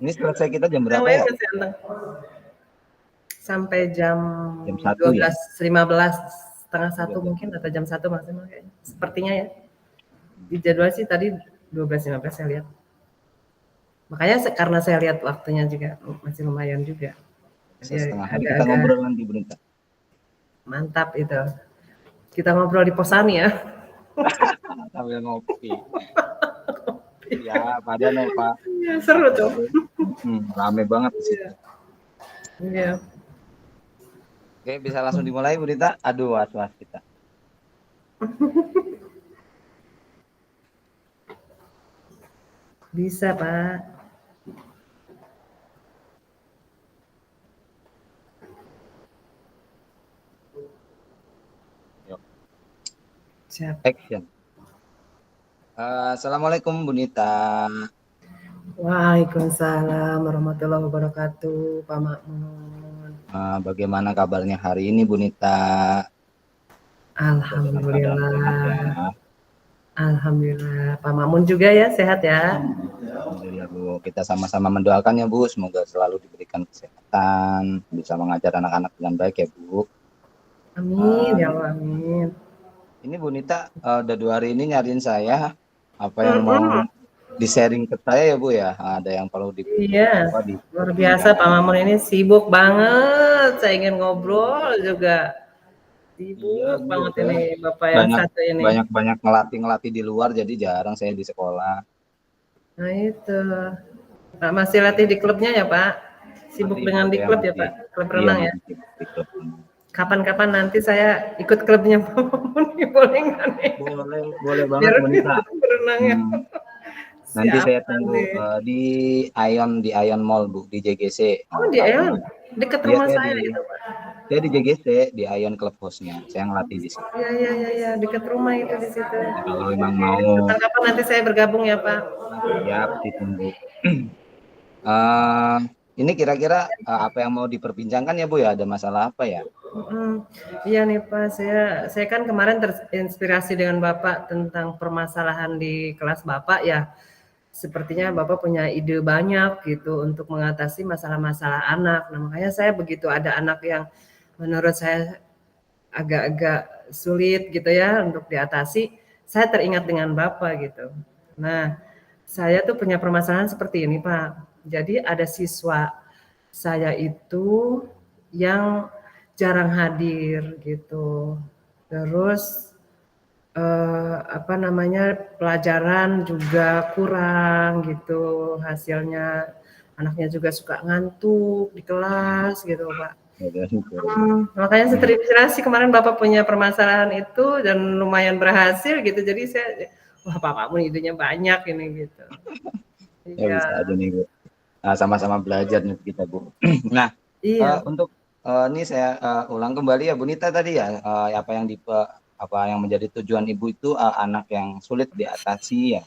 Ini selesai kita jam Yang berapa lain ya? masih anteng. Sampai jam Jam 1 ya? 12.15, setengah 1 mungkin, atau jam 1 maksimal kayaknya. Sepertinya ya. Di jadwal sih tadi 12.15 saya lihat. Makanya karena saya lihat waktunya juga masih lumayan juga. Jadi Setengah hari kita agak-agak ngobrol nanti Bonita. mantap itu. Kita ngobrol di Posan ya. Sambil ngopi. Ya, pada no Pak. Iya, seru tuh. Rame banget di situ. Iya. Oke, bisa langsung dimulai Bonita. Aduh, was-was kita. Bisa, Pak. Yuk. Siap. Action. Assalamualaikum Bonita. Waalaikumsalam warahmatullahi wabarakatuh, Pak Makmun. Bagaimana kabarnya hari ini Bonita? Alhamdulillah. Sehat ya. Alhamdulillah. Pak Makmun juga ya, sehat ya? Alhamdulillah Bu. Kita sama-sama mendoakan ya Bu. Semoga selalu diberikan kesehatan, bisa mengajar anak-anak dengan baik ya Bu. Amin, ya Allah, amin. Ini Bonita udah 2 hari ini nyariin saya. Apa yang mau di-sharing ke saya ya Bu ya? Ada yang perlu Iya, luar biasa Pak Mamun ini sibuk banget. Saya ingin ngobrol juga. Sibuk Iya, banget Bu, ini Bapak yang satu ini. Banyak ngelatih di luar, jadi jarang saya di sekolah. Nah itu. Pak masih latih di klubnya ya Pak? Sibuk Masih, dengan di klub ya masih. Pak? Klub Iya, renang ya? masih di klub. Kapan-kapan nanti saya ikut klubnya Pak Mamun, boleh nggak nih? Boleh banget Bonita. Berenangnya. Nanti saya Siapa tunggu nih? di Ion Mall Bu, di JGC. Oh, di Kalau Aeon, deket iya rumah saya itu, Pak. saya di JGC di Ion Clubhouse-nya. Saya ngelatih di situ. Iya, iya, iya, iya, deket rumah itu di situ. Ya, kalau memang Oke, mau kapan-kapan nanti saya bergabung ya, Pak. siap ditunggu. Eh, ini kira-kira apa yang mau diperbincangkan ya Bu ya? Ada masalah apa ya? Iya nih Pak, saya kan kemarin terinspirasi dengan Bapak tentang permasalahan di kelas Bapak ya. Sepertinya Bapak punya ide banyak gitu untuk mengatasi masalah-masalah anak. Nah, makanya saya begitu ada anak yang menurut saya agak-agak sulit gitu ya untuk diatasi, saya teringat dengan Bapak gitu. Nah, saya tuh punya permasalahan seperti ini Pak. Jadi ada siswa saya itu yang jarang hadir gitu. Terus apa namanya, pelajaran juga kurang gitu hasilnya. Anaknya juga suka ngantuk di kelas gitu, Pak. Makanya saya terinspirasi kemarin Bapak punya permasalahan itu dan lumayan berhasil gitu. Jadi saya, wah Bapak pun idenya banyak ini gitu. Ya Iya, bisa aja nih Bu. Nah, sama-sama belajar nih kita Bu. Nah, iya, untuk ini saya ulang kembali ya Bu Nita tadi ya, apa yang menjadi tujuan Ibu itu anak yang sulit diatasi ya,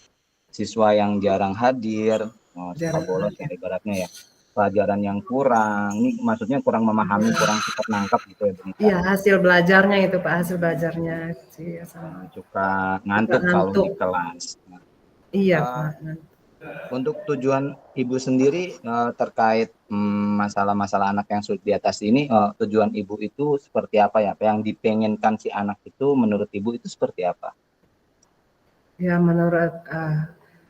siswa yang jarang hadir, suka jarang bolos ya hadir. ibaratnya ya, pelajaran yang kurang, ini maksudnya kurang memahami, kurang cepat nangkap gitu ya Bu Nita. Iya, hasil belajarnya itu Pak, hasil belajarnya sih ya sama. Suka Suka ngantuk kalau ngantuk. di kelas. Nah, Iya eh, Pak. untuk tujuan Ibu sendiri terkait masalah-masalah anak yang sulit diatasi ini, tujuan Ibu itu seperti apa ya? Apa yang dipengenkan si anak itu menurut Ibu itu seperti apa? Ya menurut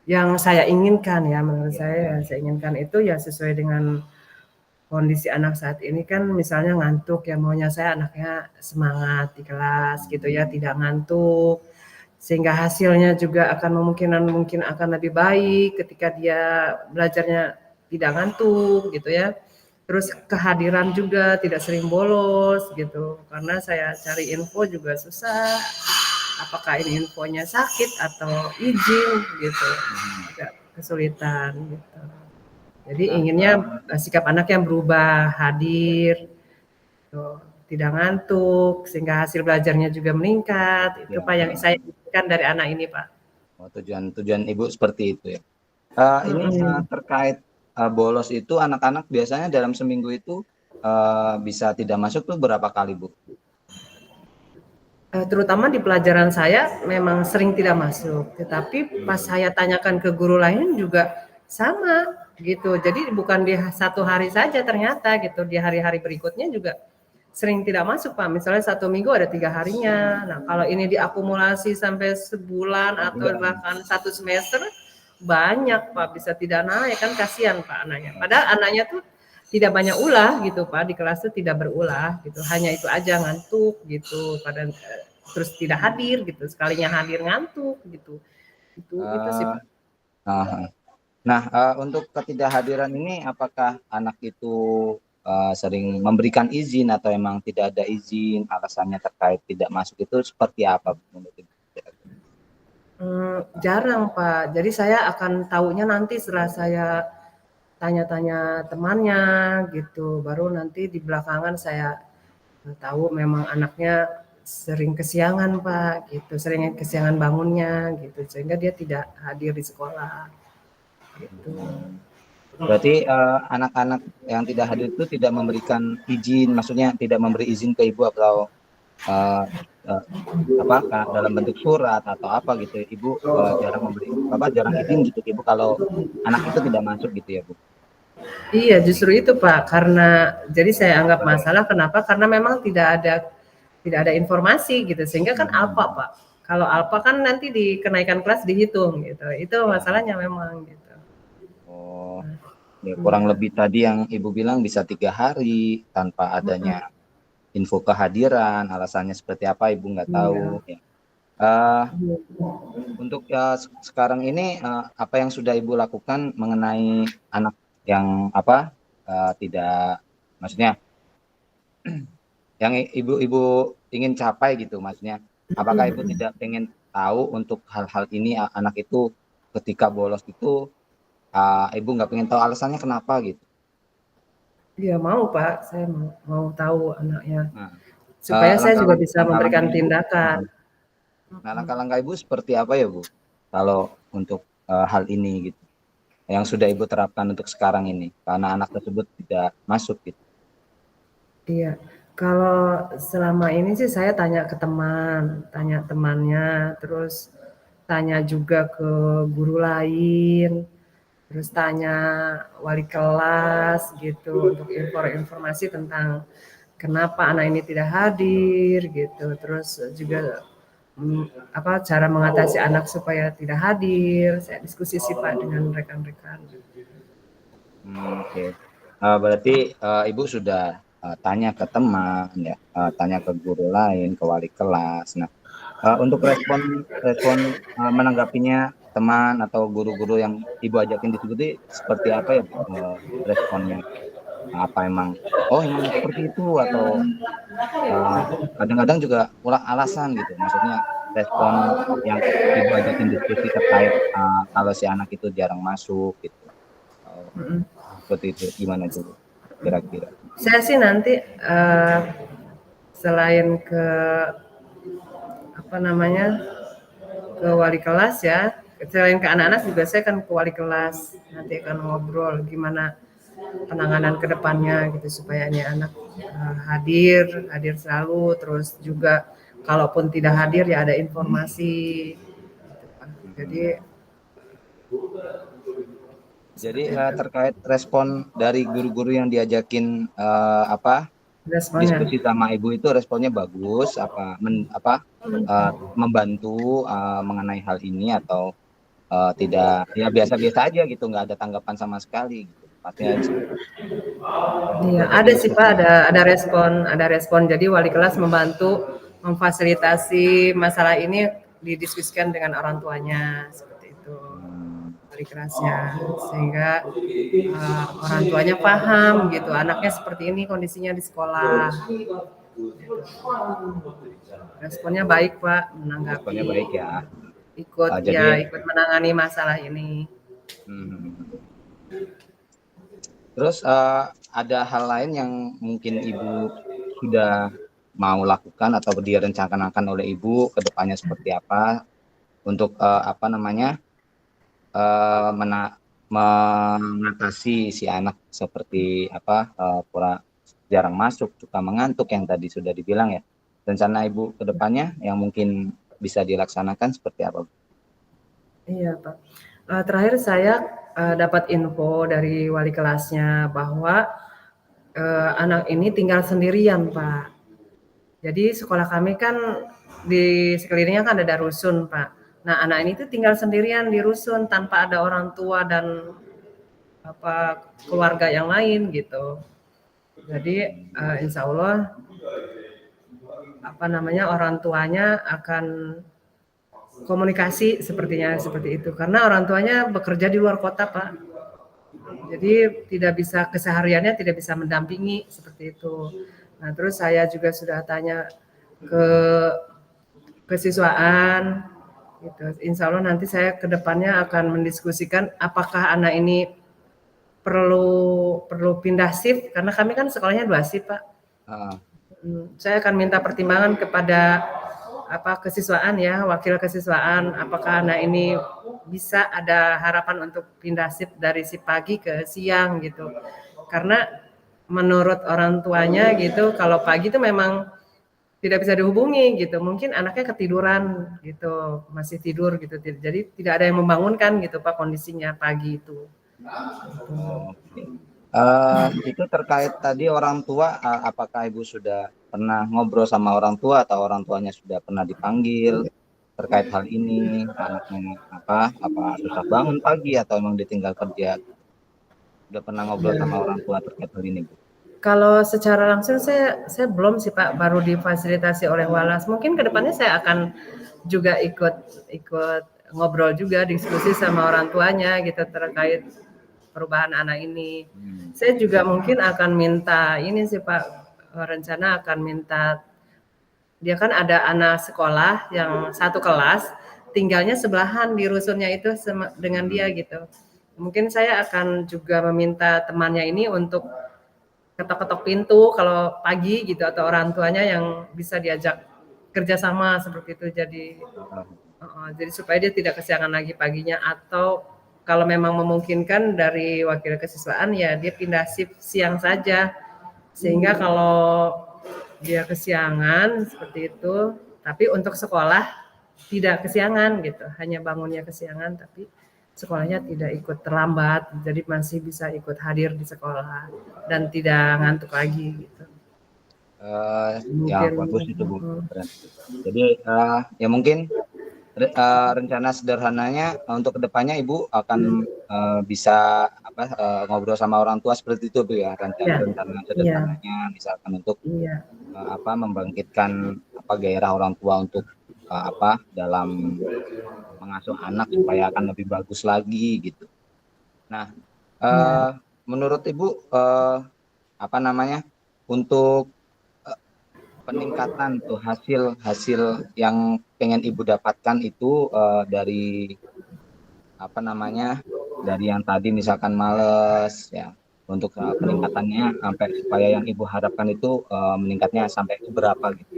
yang saya inginkan ya, menurut Ya, saya yang saya inginkan itu ya sesuai dengan kondisi anak saat ini kan misalnya ngantuk ya maunya saya anaknya semangat di kelas gitu ya, tidak ngantuk sehingga hasilnya juga akan mungkin akan lebih baik ketika dia belajarnya tidak ngantuk gitu ya. Terus kehadiran juga tidak sering bolos gitu, karena saya cari info juga susah, apakah ini infonya sakit atau izin gitu, agak kesulitan gitu. Jadi nah, inginnya sikap anak yang berubah, hadir, gitu. Tidak ngantuk, sehingga hasil belajarnya juga meningkat. Itu ya, Pak yang saya inginkan dari anak ini Pak. tujuan Ibu seperti itu ya. Ini Mm-mm. terkait bolos itu anak-anak biasanya dalam seminggu itu bisa tidak masuk tuh berapa kali Bu? Terutama di pelajaran saya memang sering tidak masuk, tetapi pas saya tanyakan ke guru lain juga sama gitu. Jadi bukan di satu hari saja ternyata gitu, di hari-hari berikutnya juga sering tidak masuk Pak. Misalnya satu minggu ada 3 harinya. Nah kalau ini diakumulasi sampai sebulan atau bahkan satu semester banyak Pak, bisa tidak naik kan kasihan Pak anaknya. Padahal anaknya tuh tidak banyak ulah gitu Pak, di kelas tuh tidak berulah gitu, hanya itu aja ngantuk gitu, pada terus tidak hadir gitu, sekalinya hadir ngantuk gitu. Itu sih Eh, Pak. nah, Nah, untuk ketidakhadiran ini apakah anak itu sering memberikan izin atau emang tidak ada izin, alasannya terkait tidak masuk itu seperti apa menurut Ibu? Jarang Pak. Jadi saya akan taunya nanti setelah saya tanya-tanya temannya gitu, baru nanti di belakangan saya tahu memang anaknya sering kesiangan Pak gitu, sering kesiangan bangunnya gitu, sehingga dia tidak hadir di sekolah gitu. Berarti anak-anak yang tidak hadir itu tidak memberikan izin, maksudnya tidak memberi izin ke Ibu atau eh, eh, dalam bentuk surat atau apa gitu. Ibu jarang izin gitu Ibu kalau anak itu tidak masuk gitu ya Bu. Iya, justru itu Pak, karena jadi saya anggap masalah kenapa? Karena memang tidak ada informasi gitu, sehingga kan alfa Pak. Kalau alfa kan nanti di kenaikan kelas dihitung gitu, itu Ya. masalahnya memang gitu. Oh, ya kurang Iya. lebih tadi yang Ibu bilang bisa 3 hari tanpa Mhm, adanya info kehadiran, alasannya seperti apa Ibu nggak iya. tahu. Ya. Eh, Iya. untuk sekarang ini apa yang sudah Ibu lakukan mengenai anak yang tidak, maksudnya yang Ibu ingin capai gitu, maksudnya apakah Ibu tidak pengen tahu untuk hal-hal ini anak itu ketika bolos itu ibu nggak pengen tahu alasannya kenapa gitu? Iya mau Pak, saya mau tahu anaknya Nah, supaya saya juga bisa langkah-langkah memberikan ibu, tindakan. nah langkah-langkah ibu seperti apa ya Bu? Kalau untuk hal ini gitu, yang sudah ibu terapkan untuk sekarang ini, karena anak tersebut tidak masuk gitu. Iya, kalau selama ini sih saya tanya ke teman, tanya temannya, terus tanya juga ke guru lain, terus tanya wali kelas gitu untuk informasi tentang kenapa anak ini tidak hadir gitu. Terus juga cara mengatasi anak supaya tidak hadir. Saya diskusi sih Pak dengan rekan-rekan. Oke. Berarti ibu sudah tanya ke teman ya, tanya ke guru lain, ke wali kelas. Nah, untuk respon menanggapinya teman atau guru-guru yang ibu ajakin diskusi seperti apa ya Bu, responnya? Apa emang emang seperti itu, atau kadang-kadang juga ulah alasan gitu, maksudnya respon yang ibu ajakin diskusi terkait kalau si anak itu jarang masuk gitu. Mm-mm. Seperti itu gimana tuh kira-kira? Saya sih nanti selain ke apa namanya ke wali kelas ya, selain ke anak-anak juga saya kan ke wali kelas, nanti akan ngobrol gimana penanganan kedepannya gitu supaya ini anak hadir selalu, terus juga kalaupun tidak hadir ya ada informasi gitu, Pak. Jadi terkait respon dari guru-guru yang diajakin Responnya diskusi sama ibu itu responnya bagus, membantu mengenai hal ini, atau tidak, ya biasa-biasa aja gitu, nggak ada tanggapan sama sekali gitu. Artinya iya, ada sih Pak, ada respon. Jadi wali kelas membantu memfasilitasi masalah ini didiskusikan dengan orang tuanya seperti itu. Wali kelasnya sehingga orang tuanya paham gitu, anaknya seperti ini kondisinya di sekolah. Responnya baik Pak, responnya menanggapi, baik ya. ikut Jadi menangani masalah ini. terus ada hal lain yang mungkin ibu sudah mau lakukan atau direncanakan oleh ibu ke depannya seperti apa untuk mengatasi si anak seperti pura jarang masuk, suka mengantuk yang tadi sudah dibilang ya. Rencana ibu ke depannya yang mungkin bisa dilaksanakan seperti apa? Iya Pak. Terakhir saya dapat info dari wali kelasnya bahwa anak ini tinggal sendirian Pak. Jadi sekolah kami kan di sekelilingnya kan ada rusun Pak. Nah anak ini tuh tinggal sendirian di rusun tanpa ada orang tua dan keluarga yang lain gitu. Jadi insya Allah orang tuanya akan komunikasi sepertinya seperti itu karena orang tuanya bekerja di luar kota Pak, jadi tidak bisa kesehariannya tidak bisa mendampingi seperti itu. Nah terus saya juga sudah tanya ke kesiswaan gitu. Insya Allah nanti saya kedepannya akan mendiskusikan apakah anak ini perlu pindah shift karena kami kan sekolahnya 2 shift Pak. Saya akan minta pertimbangan kepada kesiswaan ya, wakil kesiswaan, apakah anak ini bisa ada harapan untuk pindah shift dari shift pagi ke siang gitu. Karena menurut orang tuanya gitu, kalau pagi itu memang tidak bisa dihubungi gitu. Mungkin anaknya ketiduran gitu, masih tidur gitu. Jadi tidak ada yang membangunkan gitu Pak kondisinya pagi itu. Itu terkait tadi orang tua, apakah ibu sudah pernah ngobrol sama orang tua atau orang tuanya sudah pernah dipanggil terkait hal ini, anaknya apa susah bangun pagi atau emang ditinggal kerja? Sudah pernah ngobrol sama orang tua terkait hal ini Bu? Kalau secara langsung saya belum sih Pak, baru difasilitasi oleh Walas. Mungkin kedepannya saya akan juga ikut ngobrol juga, diskusi sama orang tuanya gitu terkait perubahan anak ini. Saya juga mungkin akan minta ini sih Pak, rencana akan minta, dia kan ada anak sekolah yang satu kelas tinggalnya sebelahan di rusunnya itu dengan dia gitu. Mungkin saya akan juga meminta temannya ini untuk ketok-ketok pintu kalau pagi gitu, atau orang tuanya yang bisa diajak kerjasama seperti itu. Jadi supaya dia tidak kesiangan lagi paginya, atau kalau memang memungkinkan dari wakil kesiswaan ya dia pindah shift siang saja, sehingga kalau dia kesiangan seperti itu, tapi untuk sekolah tidak kesiangan gitu, hanya bangunnya kesiangan tapi sekolahnya tidak ikut terlambat, jadi masih bisa ikut hadir di sekolah dan tidak ngantuk lagi gitu. Ya Mungkin bagus itu Bu. Keren. Jadi ya mungkin rencana sederhananya untuk kedepannya Ibu akan bisa ngobrol sama orang tua seperti itu Bu ya, rencana sederhananya misalkan untuk membangkitkan gairah orang tua untuk dalam mengasuh anak supaya akan lebih bagus lagi gitu. Nah, menurut Ibu untuk peningkatan tuh hasil yang pengen Ibu dapatkan itu dari dari yang tadi misalkan males ya, untuk peningkatannya sampai supaya yang Ibu harapkan itu meningkatnya sampai berapa gitu.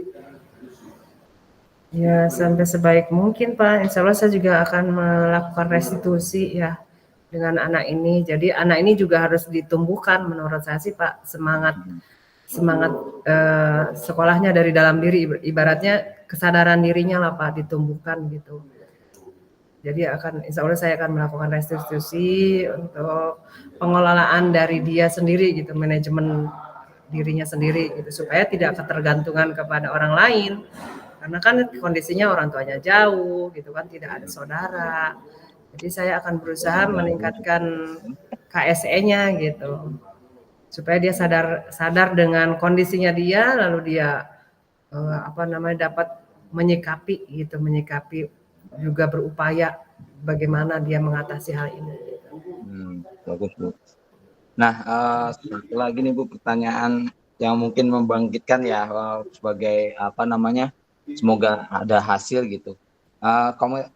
Ya, sampai sebaik mungkin Pak. Insya Allah saya juga akan melakukan restitusi ya dengan anak ini. Jadi anak ini juga harus ditumbuhkan menurut saya sih Pak, semangat sekolahnya dari dalam diri, ibaratnya kesadaran dirinya lah Pak, ditumbuhkan gitu. Jadi insya Allah saya akan melakukan restitusi untuk pengelolaan dari dia sendiri gitu, manajemen dirinya sendiri gitu, supaya tidak ketergantungan kepada orang lain. Karena kan kondisinya orang tuanya jauh gitu kan, tidak ada saudara. Jadi saya akan berusaha meningkatkan KSE-nya gitu. Supaya dia sadar dengan kondisinya dia, lalu dia dapat menyikapi juga berupaya bagaimana dia mengatasi hal ini. Bagus Bu. Nah, satu lagi nih Bu, pertanyaan yang mungkin membangkitkan ya, sebagai semoga ada hasil gitu.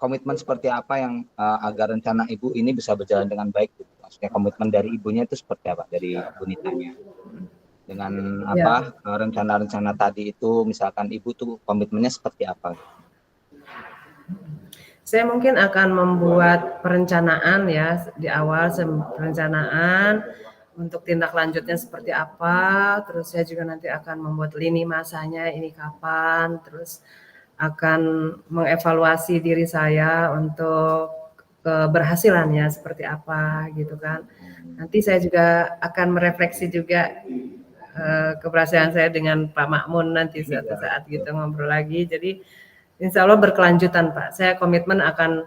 Komitmen seperti apa yang agar rencana Ibu ini bisa berjalan dengan baik gitu? Maksudnya komitmen dari Ibunya itu seperti apa, dari Bu Nitanya? Dengan rencana-rencana tadi itu, misalkan Ibu tuh komitmennya seperti apa? Saya mungkin akan membuat perencanaan ya di awal, perencanaan untuk tindak lanjutnya seperti apa. Terus saya juga nanti akan membuat lini masanya ini kapan. Terus akan mengevaluasi diri saya untuk keberhasilannya seperti apa gitu kan. Nanti saya juga akan merefleksi juga keberhasilan saya dengan Pak Makmun nanti suatu saat gitu, ngobrol lagi. Jadi insya Allah berkelanjutan Pak. Saya komitmen akan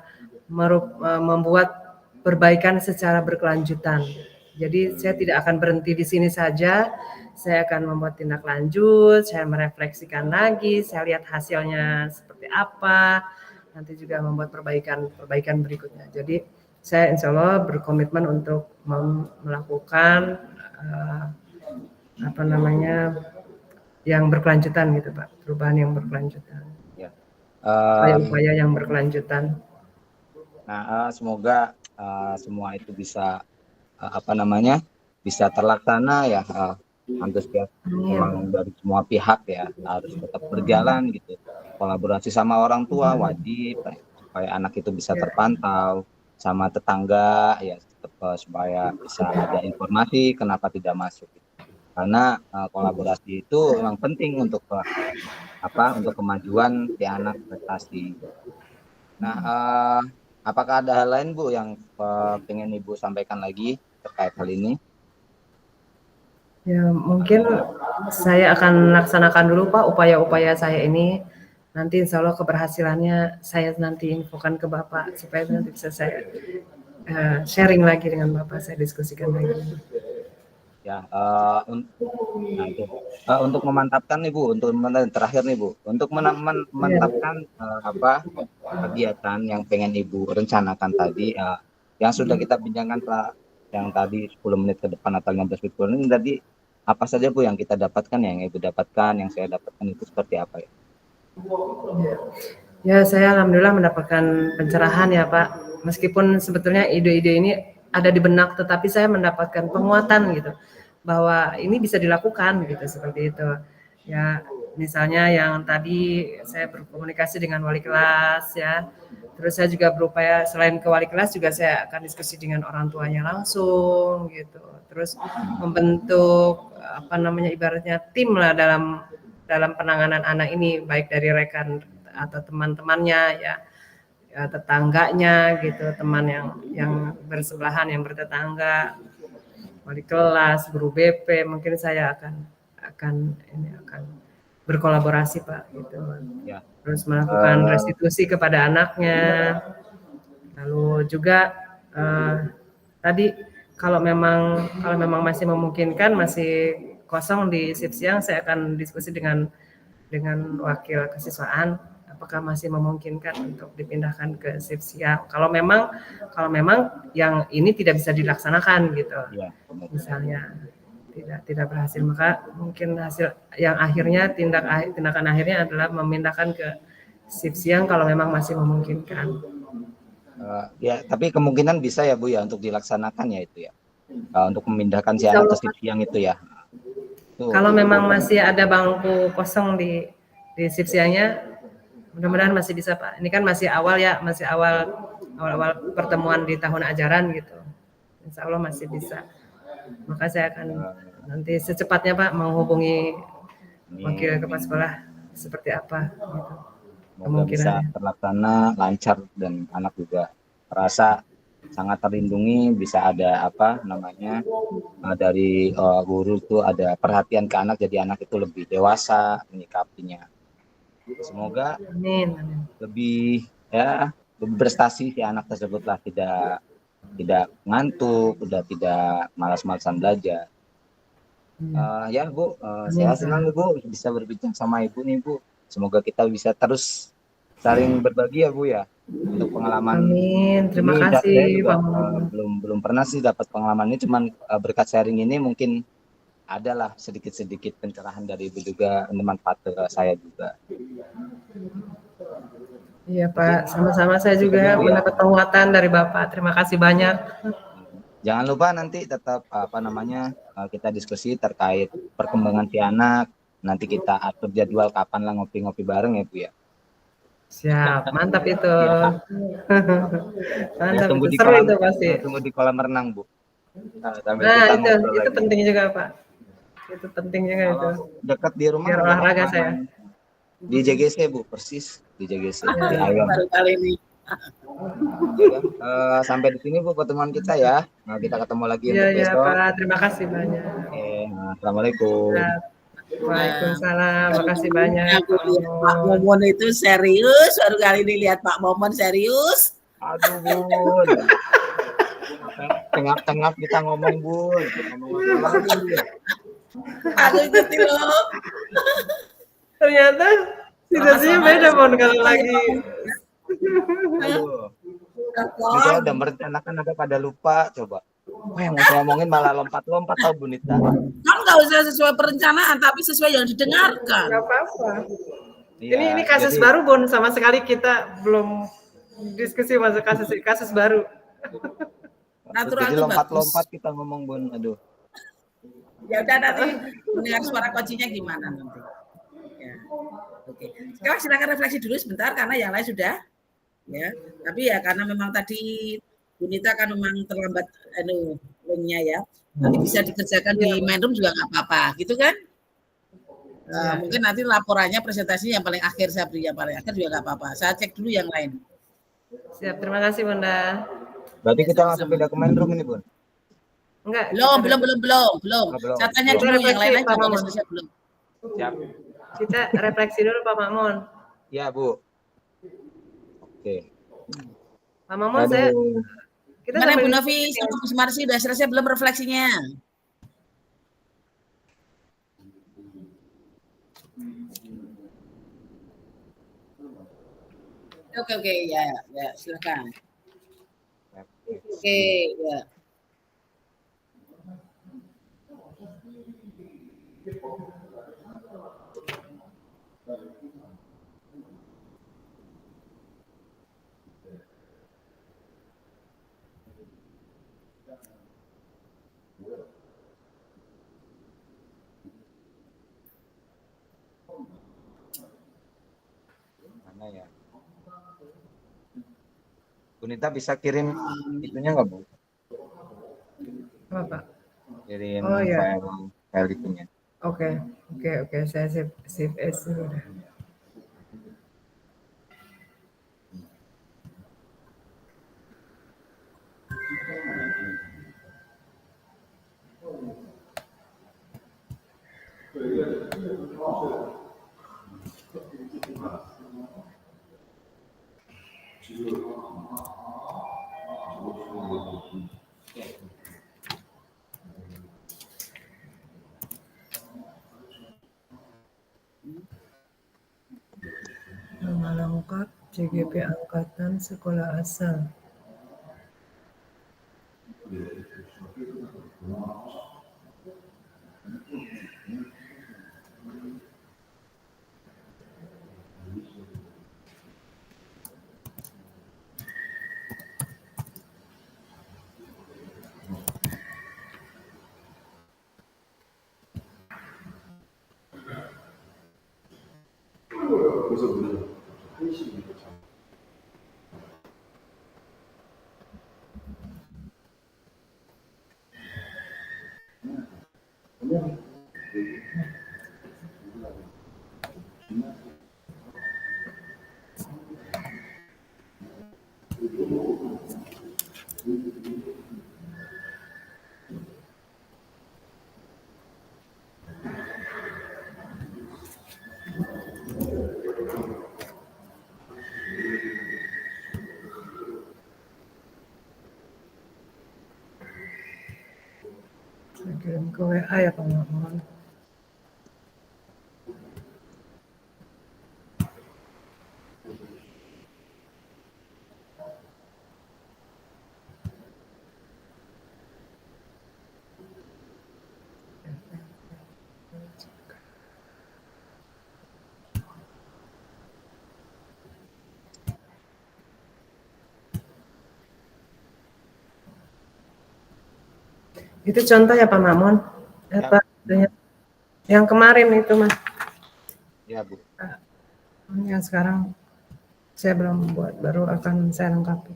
membuat perbaikan secara berkelanjutan. Jadi saya tidak akan berhenti di sini saja. Saya akan membuat tindak lanjut, saya merefleksikan lagi, saya lihat hasilnya seperti apa. Nanti juga membuat perbaikan berikutnya. Jadi saya insya Allah berkomitmen untuk melakukan yang berkelanjutan gitu Pak, perubahan yang berkelanjutan. Upaya-upaya yang berkelanjutan. Nah, semoga semua itu bisa bisa terlaksana ya, antusias memang dari semua pihak ya, harus tetap berjalan gitu. Kolaborasi sama orang tua wajib supaya anak itu bisa terpantau, sama tetangga ya, supaya bisa ada informasi kenapa tidak masuk. Karena kolaborasi itu memang penting untuk untuk kemajuan si anak prestasi. Nah, apakah ada hal lain Bu yang pengen Ibu sampaikan lagi terkait hal ini? Ya, mungkin saya akan laksanakan dulu Pak upaya-upaya saya ini. Nanti insya Allah keberhasilannya saya nanti infokan ke Bapak supaya nanti bisa saya sharing lagi dengan Bapak, saya diskusikan lagi. Ya, untuk memantapkan nih Bu, untuk terakhir nih Bu, untuk memantapkan kegiatan yang pengen Ibu rencanakan tadi, yang sudah kita bincangkan Pak, yang tadi 10 menit ke depan atau 15 menit ke depan ini tadi, apa saja Bu yang kita dapatkan, yang Ibu dapatkan, yang saya dapatkan itu seperti apa ya? Ya, saya alhamdulillah mendapatkan pencerahan ya Pak. Meskipun sebetulnya ide-ide ini ada di benak, tetapi saya mendapatkan penguatan gitu, bahwa ini bisa dilakukan gitu, seperti itu. Ya, misalnya yang tadi saya berkomunikasi dengan wali kelas ya, terus saya juga berupaya selain ke wali kelas juga saya akan diskusi dengan orang tuanya langsung gitu. Terus membentuk apa namanya ibaratnya tim lah dalam dalam penanganan anak ini, baik dari rekan atau teman-temannya ya, ya tetangganya gitu, teman yang bersebelahan, yang bertetangga, wali kelas, guru BP, mungkin saya akan berkolaborasi Pak gitu. Ya. Terus melakukan restitusi kepada anaknya. Lalu juga tadi kalau memang masih memungkinkan, masih kosong di shift siang, saya akan diskusi dengan wakil kesiswaan apakah masih memungkinkan untuk dipindahkan ke shift siang. Kalau memang yang ini tidak bisa dilaksanakan gitu. Ya, Misalnya tidak berhasil, maka mungkin hasil yang akhirnya tindakan akhirnya adalah memindahkan ke shift siang kalau memang masih memungkinkan. Ya, tapi kemungkinan bisa ya Bu ya untuk dilaksanakan ya itu ya. Untuk memindahkan si Insya anak ke Allah, shift siang itu ya. kalau memang masih ada bangku kosong di shift siangnya, mudah-mudahan masih bisa Pak. Ini kan masih awal ya, masih awal pertemuan di tahun ajaran gitu. Insya Allah masih bisa. Maka saya akan nanti secepatnya Pak menghubungi wakil kepala sekolah seperti apa gitu. Semoga bisa terlaksana lancar dan anak juga merasa sangat terlindungi, bisa ada apa namanya dari guru itu ada perhatian ke anak, jadi anak itu lebih dewasa menyikapinya. Semoga Amin. lebih ya lebih prestasi si anak tersebut lah, tidak ngantuk, udah tidak malas-malasan belajar. Ya Bu, saya senang Bu bisa berbincang sama Ibu nih Bu. Semoga kita bisa terus saling berbagi ya Bu ya untuk pengalaman. Amin. Terima Ini kasih saya juga Bang. belum pernah sih dapat pengalaman ini, cuman berkat sharing ini mungkin adalah sedikit-sedikit pencerahan dari Ibu juga bermanfaat ke saya juga. Iya Pak, sama-sama saya juga mendapat penguatan dari Bapak. Terima kasih banyak. Jangan lupa nanti tetap apa namanya kita diskusi terkait perkembangan si anak. Nanti kita atur jadwal kapan lah ngopi-ngopi bareng ya Bu ya. Siap, mantap itu. Mantap Tunggu itu, di seru kolam, itu pasti. tunggu di kolam renang Bu. Sambil Nah kita itu ngobrol lagi. penting juga Pak. Itu penting juga itu. Kalau dekat di rumah Biar nggak olahraga apa-apa. saya. Di JGC Bu, persis di JGC di Ya. Ayam. Baru kali ini. Ya, sampai di sini Bu pertemuan kita ya. Nah, kita ketemu lagi Iya untuk ya besok. Pak, terima kasih banyak. Oke, assalamualaikum. Nah, Waalaikumsalam, Baru makasih kali ini banyak aku Pak lihat Pak Momon. Momon itu serius. Baru kali ini lihat Pak Momon serius. Aduh Bun, tengah-tengah kita ngomong Bun, ngomong apa lagi Bun? Aku ikuti loh. Ternyata situasinya Sama-sama beda Mon kalau ya, lagi. Aduh, ini saya udah merencanakan agak pada lupa coba. Wah, yang mau saya ngomongin malah lompat-lompat tau Bunita. Kan nggak usah sesuai perencanaan, tapi sesuai yang didengarkan. Nggak apa-apa. Ya, Ini kasus jadi, baru Bun, sama sekali kita belum diskusi masuk kasus baru. Natural jadi itu lompat-lompat bagus. kita ngomong Bun, aduh. Ya udah nanti mendengar suara kuncinya gimana nanti. Ya. Oke. Sekarang silakan refleksi dulu sebentar karena yang lain sudah. Ya. Tapi ya karena memang tadi Bunita kan memang terlambat linknya ya. Nanti bisa dikerjakan di main room juga nggak apa-apa, gitu kan? Mungkin nanti laporannya presentasinya yang paling akhir saya beri, yang paling akhir juga nggak apa-apa. Saya cek dulu yang lain. Siap, terima kasih Bunda. Berarti Ya, kita sama-sama. langsung pindah ke main room ini Bun? Enggak. Belum. Oh, belum. Saya tanya Kita dulu yang refleksi, lain Pak aja Mamun. selesai belum. Siap. Kita refleksi dulu Pak Mamun. Ya Bu. Oke. Pak Mamun, saya kita Mana Bu sambil Novi sama Bu Sumarsi udah selesai belum refleksinya? Oke, ya, silakan. Oke, ya. Nita bisa kirim itunya nggak Bu? Apa, Pak? Kirim Oh ya, file itunya. oke, oke, saya save as udah. Nama lengkap CGP Angkatan Sekolah Asal. Saya kirim ke WA ya Pak Makmun. Itu contoh ya Pak Makmun. Apa yang kemarin itu Mas? Ya Bu. Yang sekarang saya belum buat, baru akan saya lengkapi.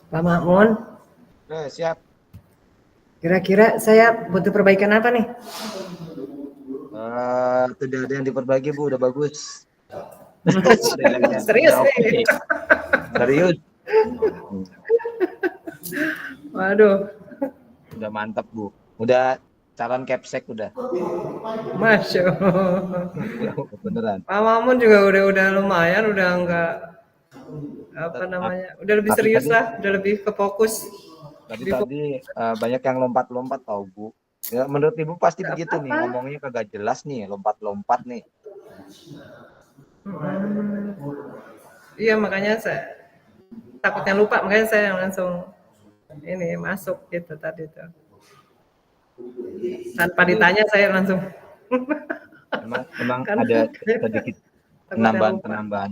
Pak Makmun, Siap. kira-kira saya butuh perbaikan apa nih? Tidak ada yang diperbaiki Bu, udah bagus. Serius Oke. nih? Serius. Waduh, Udah mantap Bu. Udah calon capsek udah. Masya Allah. Beneran. Pak Makmun juga udah lumayan, udah enggak apa namanya, udah lebih Tapi serius tadi- lah, udah lebih ke fokus. Tadi banyak yang lompat-lompat tau Bu. Ya, menurut Ibu pasti Nggak begitu nih, apa-apa. ngomongnya kagak jelas nih, lompat-lompat nih. Iya, makanya saya takutnya lupa, makanya saya langsung ini masuk gitu tadi tuh. Tanpa ditanya saya langsung Emang karena ada sedikit takutnya lupa. penambahan.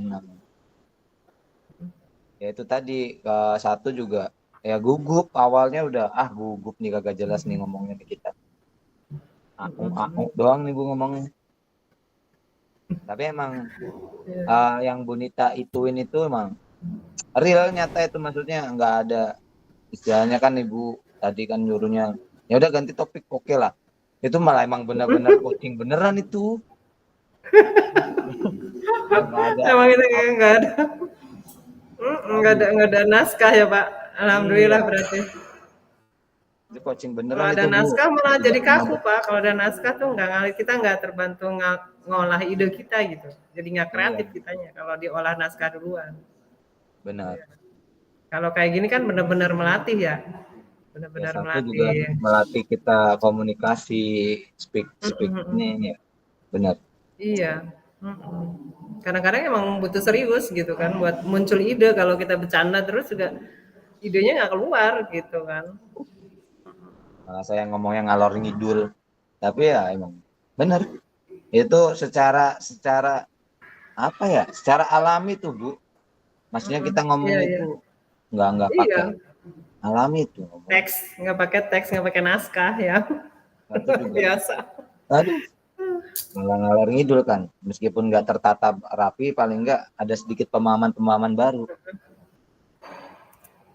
Ya itu tadi satu juga ya gugup, awalnya udah gugup nih, kagak jelas nih ngomongnya nih kita. Doang nih Bu ngomongnya. Tapi emang yang Bu Nita ituin itu emang real, nyata itu, maksudnya nggak ada istilahnya kan Ibu tadi kan nyuruhnya ya udah ganti topik, oke lah. Itu malah emang benar-benar coaching beneran itu. Nggak ada. Emang itu nggak ada naskah ya Pak. Alhamdulillah Iya, berarti. itu coaching Kalau beneran ada itu Bu. naskah malah Tidak jadi kaku mabuk. Pak. Kalau ada naskah tuh kita nggak terbantu ngolah ide kita gitu. Jadi nggak Iya, kreatif kitanya kalau diolah naskah duluan. benar. Kalau kayak gini kan benar-benar melatih ya. Ya Benar-benar satu juga melatih. melatih kita komunikasi, speak ini ya, benar. Iya. Kadang-kadang emang butuh serius gitu kan buat muncul ide. Kalau kita bercanda terus juga idenya nggak keluar gitu kan. Malah saya ngomongnya ngalor ngidul, tapi ya emang benar. Itu secara apa ya? Secara alami tuh Bu. Maksudnya kita ngomong Iya, iya. itu nggak pakai Iya, alami itu ngomong. teks, nggak pakai naskah ya. Satu juga. Biasa. Aduh, malah ngalor ngidul kan. Meskipun nggak tertata rapi, paling nggak ada sedikit pemahaman-pemahaman baru.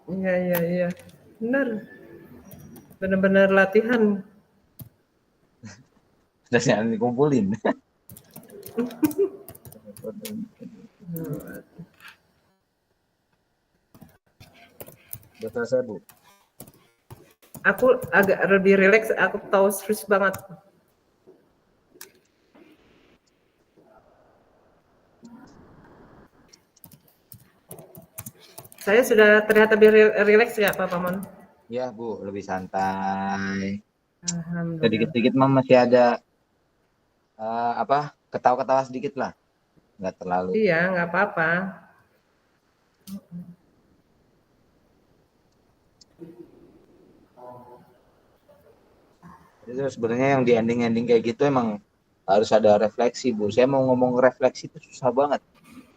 Iya, iya, iya. Benar. Benar-benar latihan. Terus yang dikumpulin. Udah selesai Bu. Aku agak lebih rileks, aku tahu serius banget. Saya sudah terlihat lebih rileks ya Pak Paman? Ya Bu, lebih santai. Alhamdulillah. Sedikit-sedikit mah masih ada ketawa-ketawa sedikit lah, nggak terlalu. Iya, nggak apa-apa. Itu sebenarnya yang di ending kayak gitu emang harus ada refleksi Bu. Saya mau ngomong refleksi itu susah banget.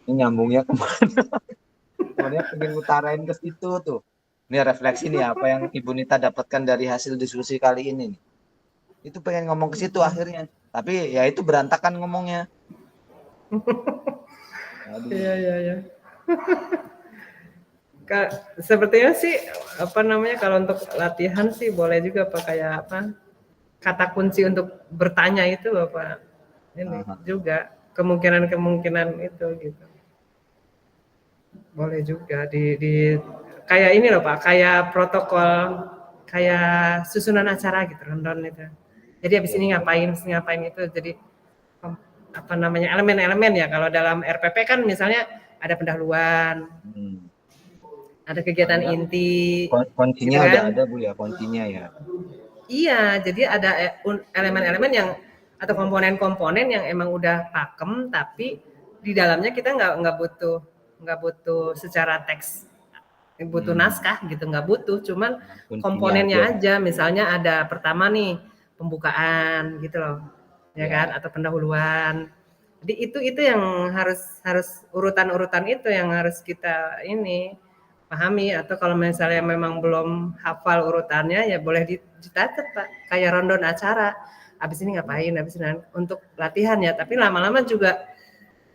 Ini nyambungnya kemana? Sebenarnya pengen utarain ke situ tuh. Ini refleksi nih apa yang Ibu Nita dapatkan dari hasil diskusi kali ini nih. Itu pengen ngomong ke situ akhirnya. Tapi ya itu berantakan ngomongnya. Aduh. Iya, iya, iya. Sepertinya sih kalau untuk latihan sih boleh juga Pak, kayak kata kunci untuk bertanya itu Bapak ini juga kemungkinan itu gitu. Boleh juga di kayak ini loh Pak, kayak protokol, kayak susunan acara gitu, rundown itu. Jadi habis ini ngapain itu, jadi elemen-elemen ya. Kalau dalam RPP kan misalnya ada pendahuluan, ada kegiatan inti. Kuncinya gitu udah kan? ada Bu ya, kuncinya ya. Iya, jadi ada elemen-elemen yang atau komponen-komponen yang emang udah pakem, tapi di dalamnya kita nggak butuh secara teks, butuh naskah gitu, nggak butuh, cuman Kuncinya komponennya aja. aja. Misalnya ada pertama nih pembukaan gitu loh, ya kan, atau pendahuluan. Jadi itu yang harus urutan-urutan itu yang harus kita ini pahami, atau kalau misalnya memang belum hafal urutannya ya boleh dicatat Pak, kayak rundown acara. Habis ini ngapain, habis ini untuk latihan ya, tapi lama-lama juga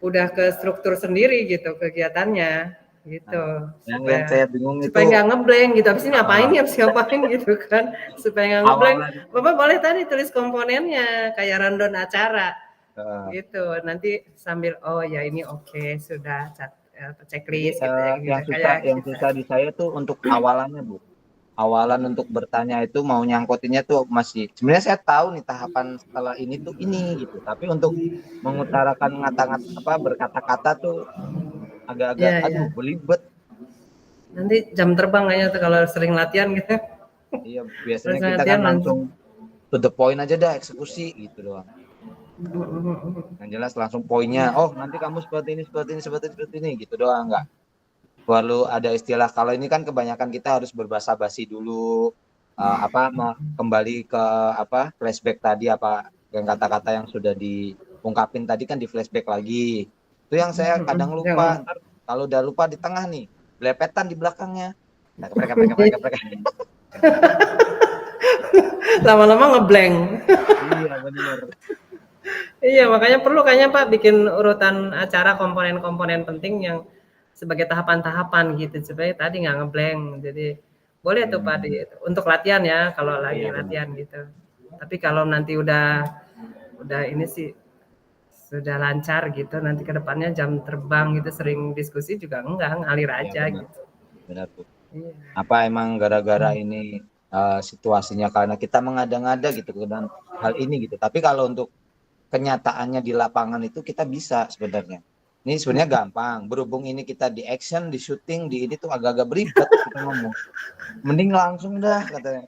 udah ke struktur sendiri gitu kegiatannya gitu. Yang saya bingung itu supaya nggak ngeblank gitu, habis ini ngapain ya, habis ngapain gitu kan, supaya nggak ngeblank. Bapak boleh tadi tulis komponennya kayak rundown acara gitu, nanti sambil ya ini oke, sudah checklist gitu yang susah di saya tuh untuk awalannya Bu. Awalan untuk bertanya itu mau nyangkutinnya tuh masih, sebenarnya saya tahu nih tahapan setelah ini tuh ini gitu, tapi untuk mengutarakan berkata-kata tuh agak-agak belibet. Nanti jam terbang kayaknya tuh kalau sering latihan gitu. Iya, biasanya kita kan langsung to the point aja dah, eksekusi gitu doang. Yang jelas langsung poinnya, oh nanti kamu seperti ini gitu doang, enggak perlu ada istilah. Kalau ini kan kebanyakan kita harus berbahasa basi dulu, kembali ke flashback tadi, yang kata-kata yang sudah diungkapin tadi kan di flashback lagi. Itu yang saya kadang lupa. Ntar kalau udah lupa di tengah nih, belepetan di belakangnya. Mereka. Lama-lama ngeblank. Iya benar. Iya, makanya perlu kayaknya Pak bikin urutan acara komponen-komponen penting yang sebagai tahapan-tahapan gitu supaya tadi nggak ngeblank. Jadi boleh tuh Pak untuk latihan ya kalau lagi latihan gitu. Tapi kalau nanti udah ini sih sudah lancar gitu, nanti ke depannya jam terbang gitu sering diskusi juga enggak, ngalir aja gitu. Benar Bu. Apa emang gara-gara ini situasinya karena kita mengada-ngada gitu dan hal ini gitu. Tapi kalau untuk kenyataannya di lapangan itu kita bisa sebenarnya. Ini sebenarnya gampang. Berhubung ini kita di action, di syuting, di ini tuh agak-agak beribet kita ngomong. Mending langsung dah katanya.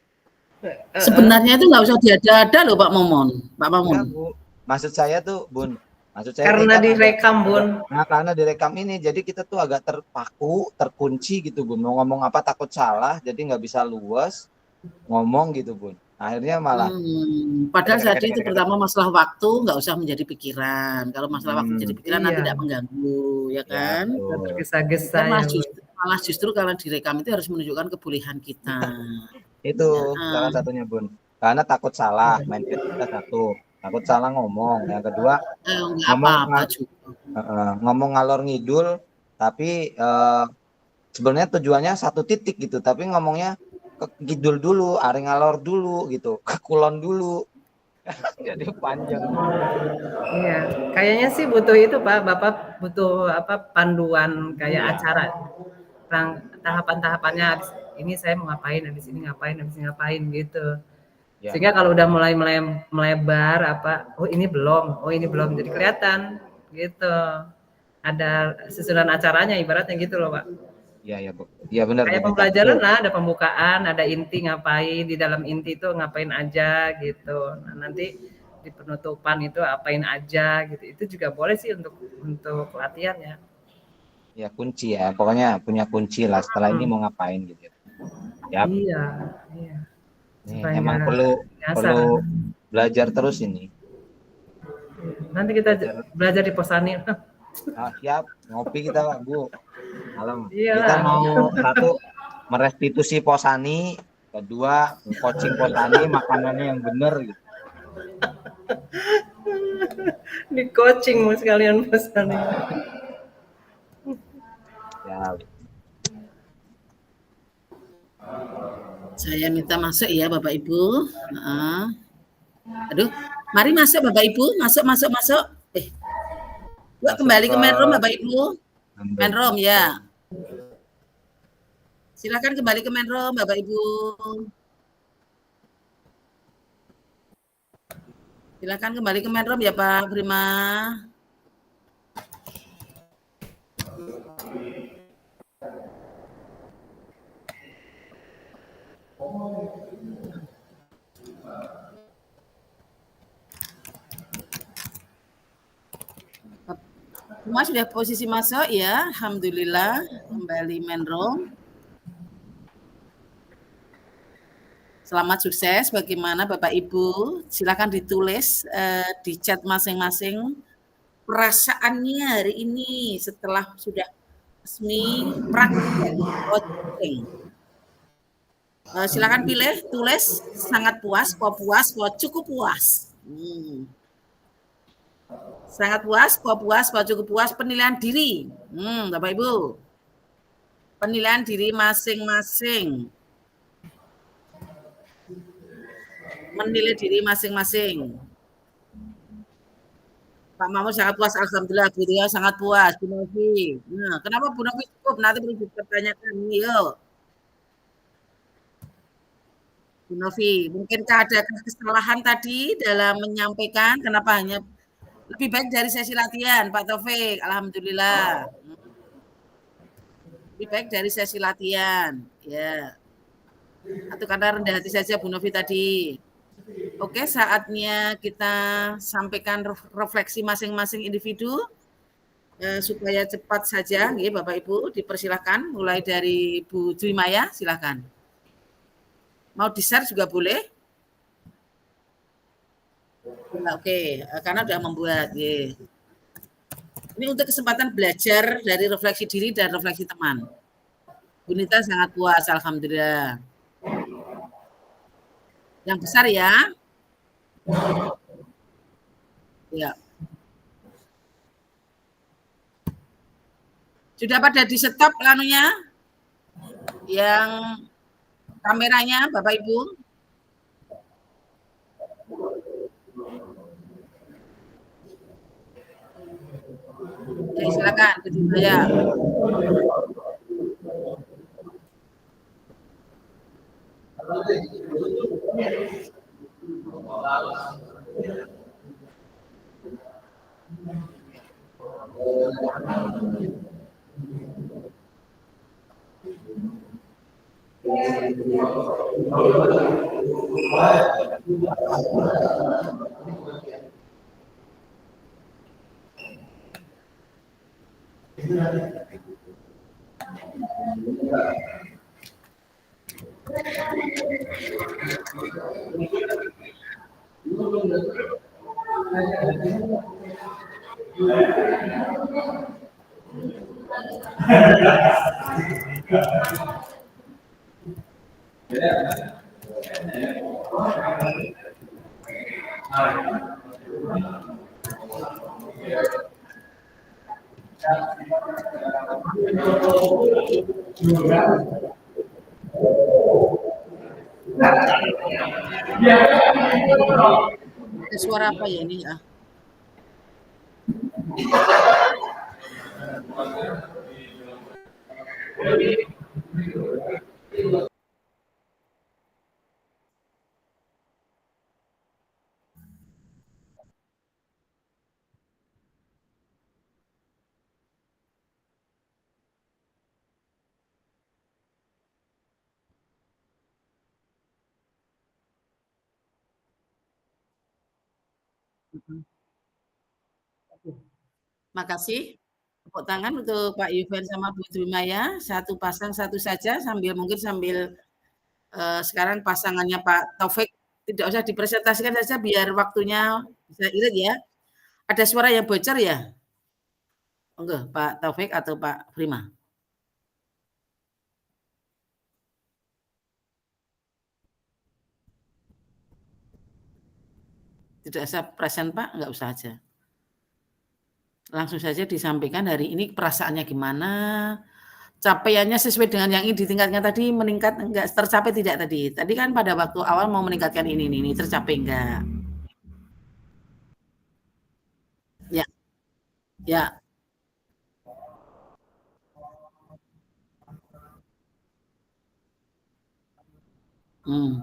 Sebenarnya itu nggak usah diada-ada loh Pak Momon. Ya, Bu. Maksud saya tuh, Bun. Maksud saya karena direkam, Bun. Nah, karena direkam ini, jadi kita tuh agak terpaku, terkunci gitu, Bun. Mau ngomong apa takut salah, jadi nggak bisa luas ngomong gitu, Bun. Akhirnya malah. Padahal jadi itu pertama masalah waktu nggak usah menjadi pikiran. Kalau masalah waktu menjadi pikiran nanti tidak mengganggu, ya kan? Tergesa-gesa. Malah justru kalau direkam itu harus menunjukkan kebolehan kita. Itu salah satunya, Bun. Karena takut salah, mindset kita satu. Takut salah ngomong. Yang kedua, ngomong ngalor ngidul, tapi sebenarnya tujuannya satu titik gitu, tapi ngomongnya ke kidul dulu, are ngalor dulu gitu, ke kulon dulu. Jadi panjang. Iya, kayaknya sih butuh itu Pak, Bapak butuh panduan kayak acara. Tahapan-tahapannya habis ini saya mau ngapain, habis ini ngapain gitu. Ya. Sehingga kalau udah mulai melebar oh ini belum, jadi kelihatan gitu. Ada susunan acaranya ibaratnya gitu loh Pak. Iya Bu. Iya benar. Kayak pembelajaran lah, ada pembukaan, ada inti ngapain, di dalam inti itu ngapain aja gitu. Nah, nanti di penutupan itu apain aja gitu. Itu juga boleh sih untuk latihan ya. Ya kunci ya, pokoknya punya kunci lah setelah ini mau ngapain gitu. Ya. Iya. Emang perlu belajar terus ini. Nanti kita belajar di Posani. Siap, ngopi kita Pak Bu. Malam. Kita mau satu merestitusi Posani, kedua coaching Posani makanannya yang benar gitu. Di coaching mau sekalian Posani. Ya. Saya minta masuk ya Bapak Ibu. Aduh, mari masuk Bapak Ibu, masuk. Yuk kembali ke main room Bapak Ibu. Main room ya. Silakan kembali ke main room Bapak Ibu. Silakan kembali ke main room ya Pak Prima. Semua sudah posisi masuk ya, alhamdulillah. Kembali main room. Selamat sukses. Bagaimana Bapak Ibu? Silakan ditulis di chat masing-masing perasaannya hari ini setelah sudah resmi praktek coaching. Silakan pilih, tulis sangat puas, kok cukup puas. Sangat puas, kok cukup puas, penilaian diri. Bapak Ibu. Penilaian diri masing-masing. Menilai diri masing-masing. Pak Mahmud sangat puas, alhamdulillah. Bu Ria sangat puas, Bu Novi. Nah, kenapa Bu Novi cukup? Nanti perlu dipertanyakan. Yuk. Bu Novi, mungkinkah ada kesalahan tadi dalam menyampaikan kenapa hanya lebih baik dari sesi latihan, Pak Taufik? Alhamdulillah. Lebih baik dari sesi latihan, ya. Atau karena rendah hati saja Bu Novi tadi. Oke, saatnya kita sampaikan refleksi masing-masing individu supaya cepat saja, ya, Bapak Ibu, dipersilahkan. Mulai dari Bu Dwi Maya, silakan. Mau di-share juga boleh. Oke, karena sudah membuat. Ya. Ini untuk kesempatan belajar dari refleksi diri dan refleksi teman. Bu Nita sangat puas, alhamdulillah. Yang besar ya. Ya. Sudah pada di stop lanunya? Yang kameranya, Bapak Ibu? Ya, silakan, saya. Ada suara apa ya ini ya? Makasih. Tepuk tangan untuk Pak Yuven sama Bu Dwi Maya. Satu pasang satu saja sambil mungkin sambil sekarang pasangannya Pak Taufik tidak usah dipresentasikan saja biar waktunya bisa irit ya. Ada suara yang bocor ya? Enggak, Pak Taufik atau Pak Prima? Tidak usah present Pak, enggak usah aja. Langsung saja disampaikan hari ini perasaannya gimana, capaiannya sesuai dengan yang ingin ditingkatkan tadi meningkat enggak, tercapai tidak tadi? Tadi kan pada waktu awal mau meningkatkan ini tercapai enggak? Ya, ya. Hmm.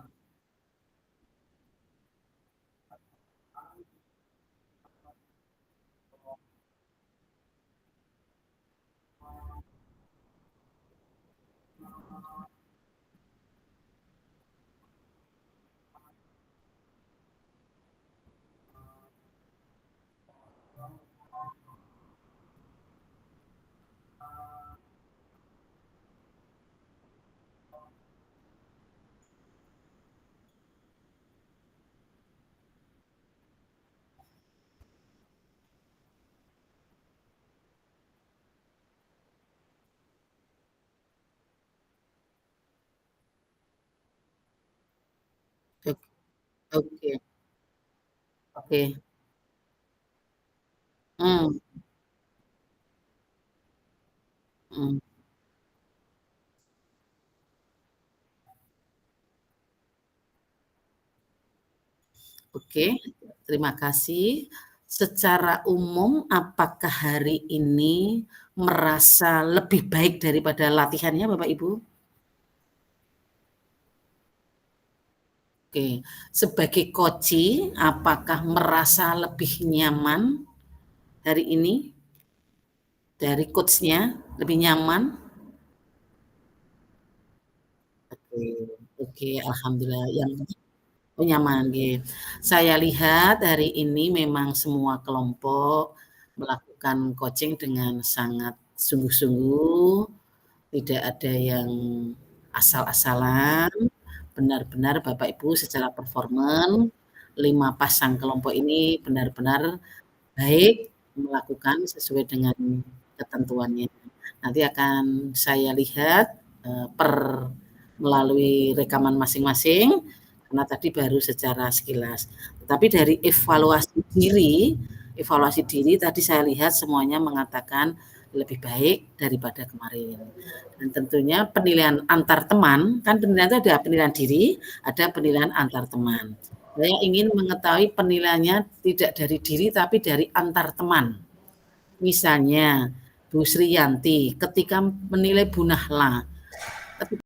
Oke. Oke. Hmm. Hmm. Oke, terima kasih. Secara umum apakah hari ini merasa lebih baik daripada latihannya Bapak Ibu? Oke, sebagai coach, apakah merasa lebih nyaman hari ini? Dari coach-nya lebih nyaman? Oke, oke, alhamdulillah Oh nyaman, nggih. Saya lihat hari ini memang semua kelompok melakukan coaching dengan sangat sungguh-sungguh, tidak ada yang asal-asalan, benar-benar Bapak Ibu secara performan, 5 pasang kelompok ini benar-benar baik melakukan sesuai dengan ketentuannya. Nanti akan saya lihat, melalui rekaman masing-masing, karena tadi baru secara sekilas. Tetapi dari evaluasi diri tadi saya lihat semuanya mengatakan lebih baik daripada kemarin. Dan tentunya penilaian antar teman, kan penilaian itu ada penilaian diri, ada penilaian antar teman. Saya ingin mengetahui penilaiannya tidak dari diri tapi dari antar teman. Misalnya Bu Sriyanti ketika menilai Bu Nahla,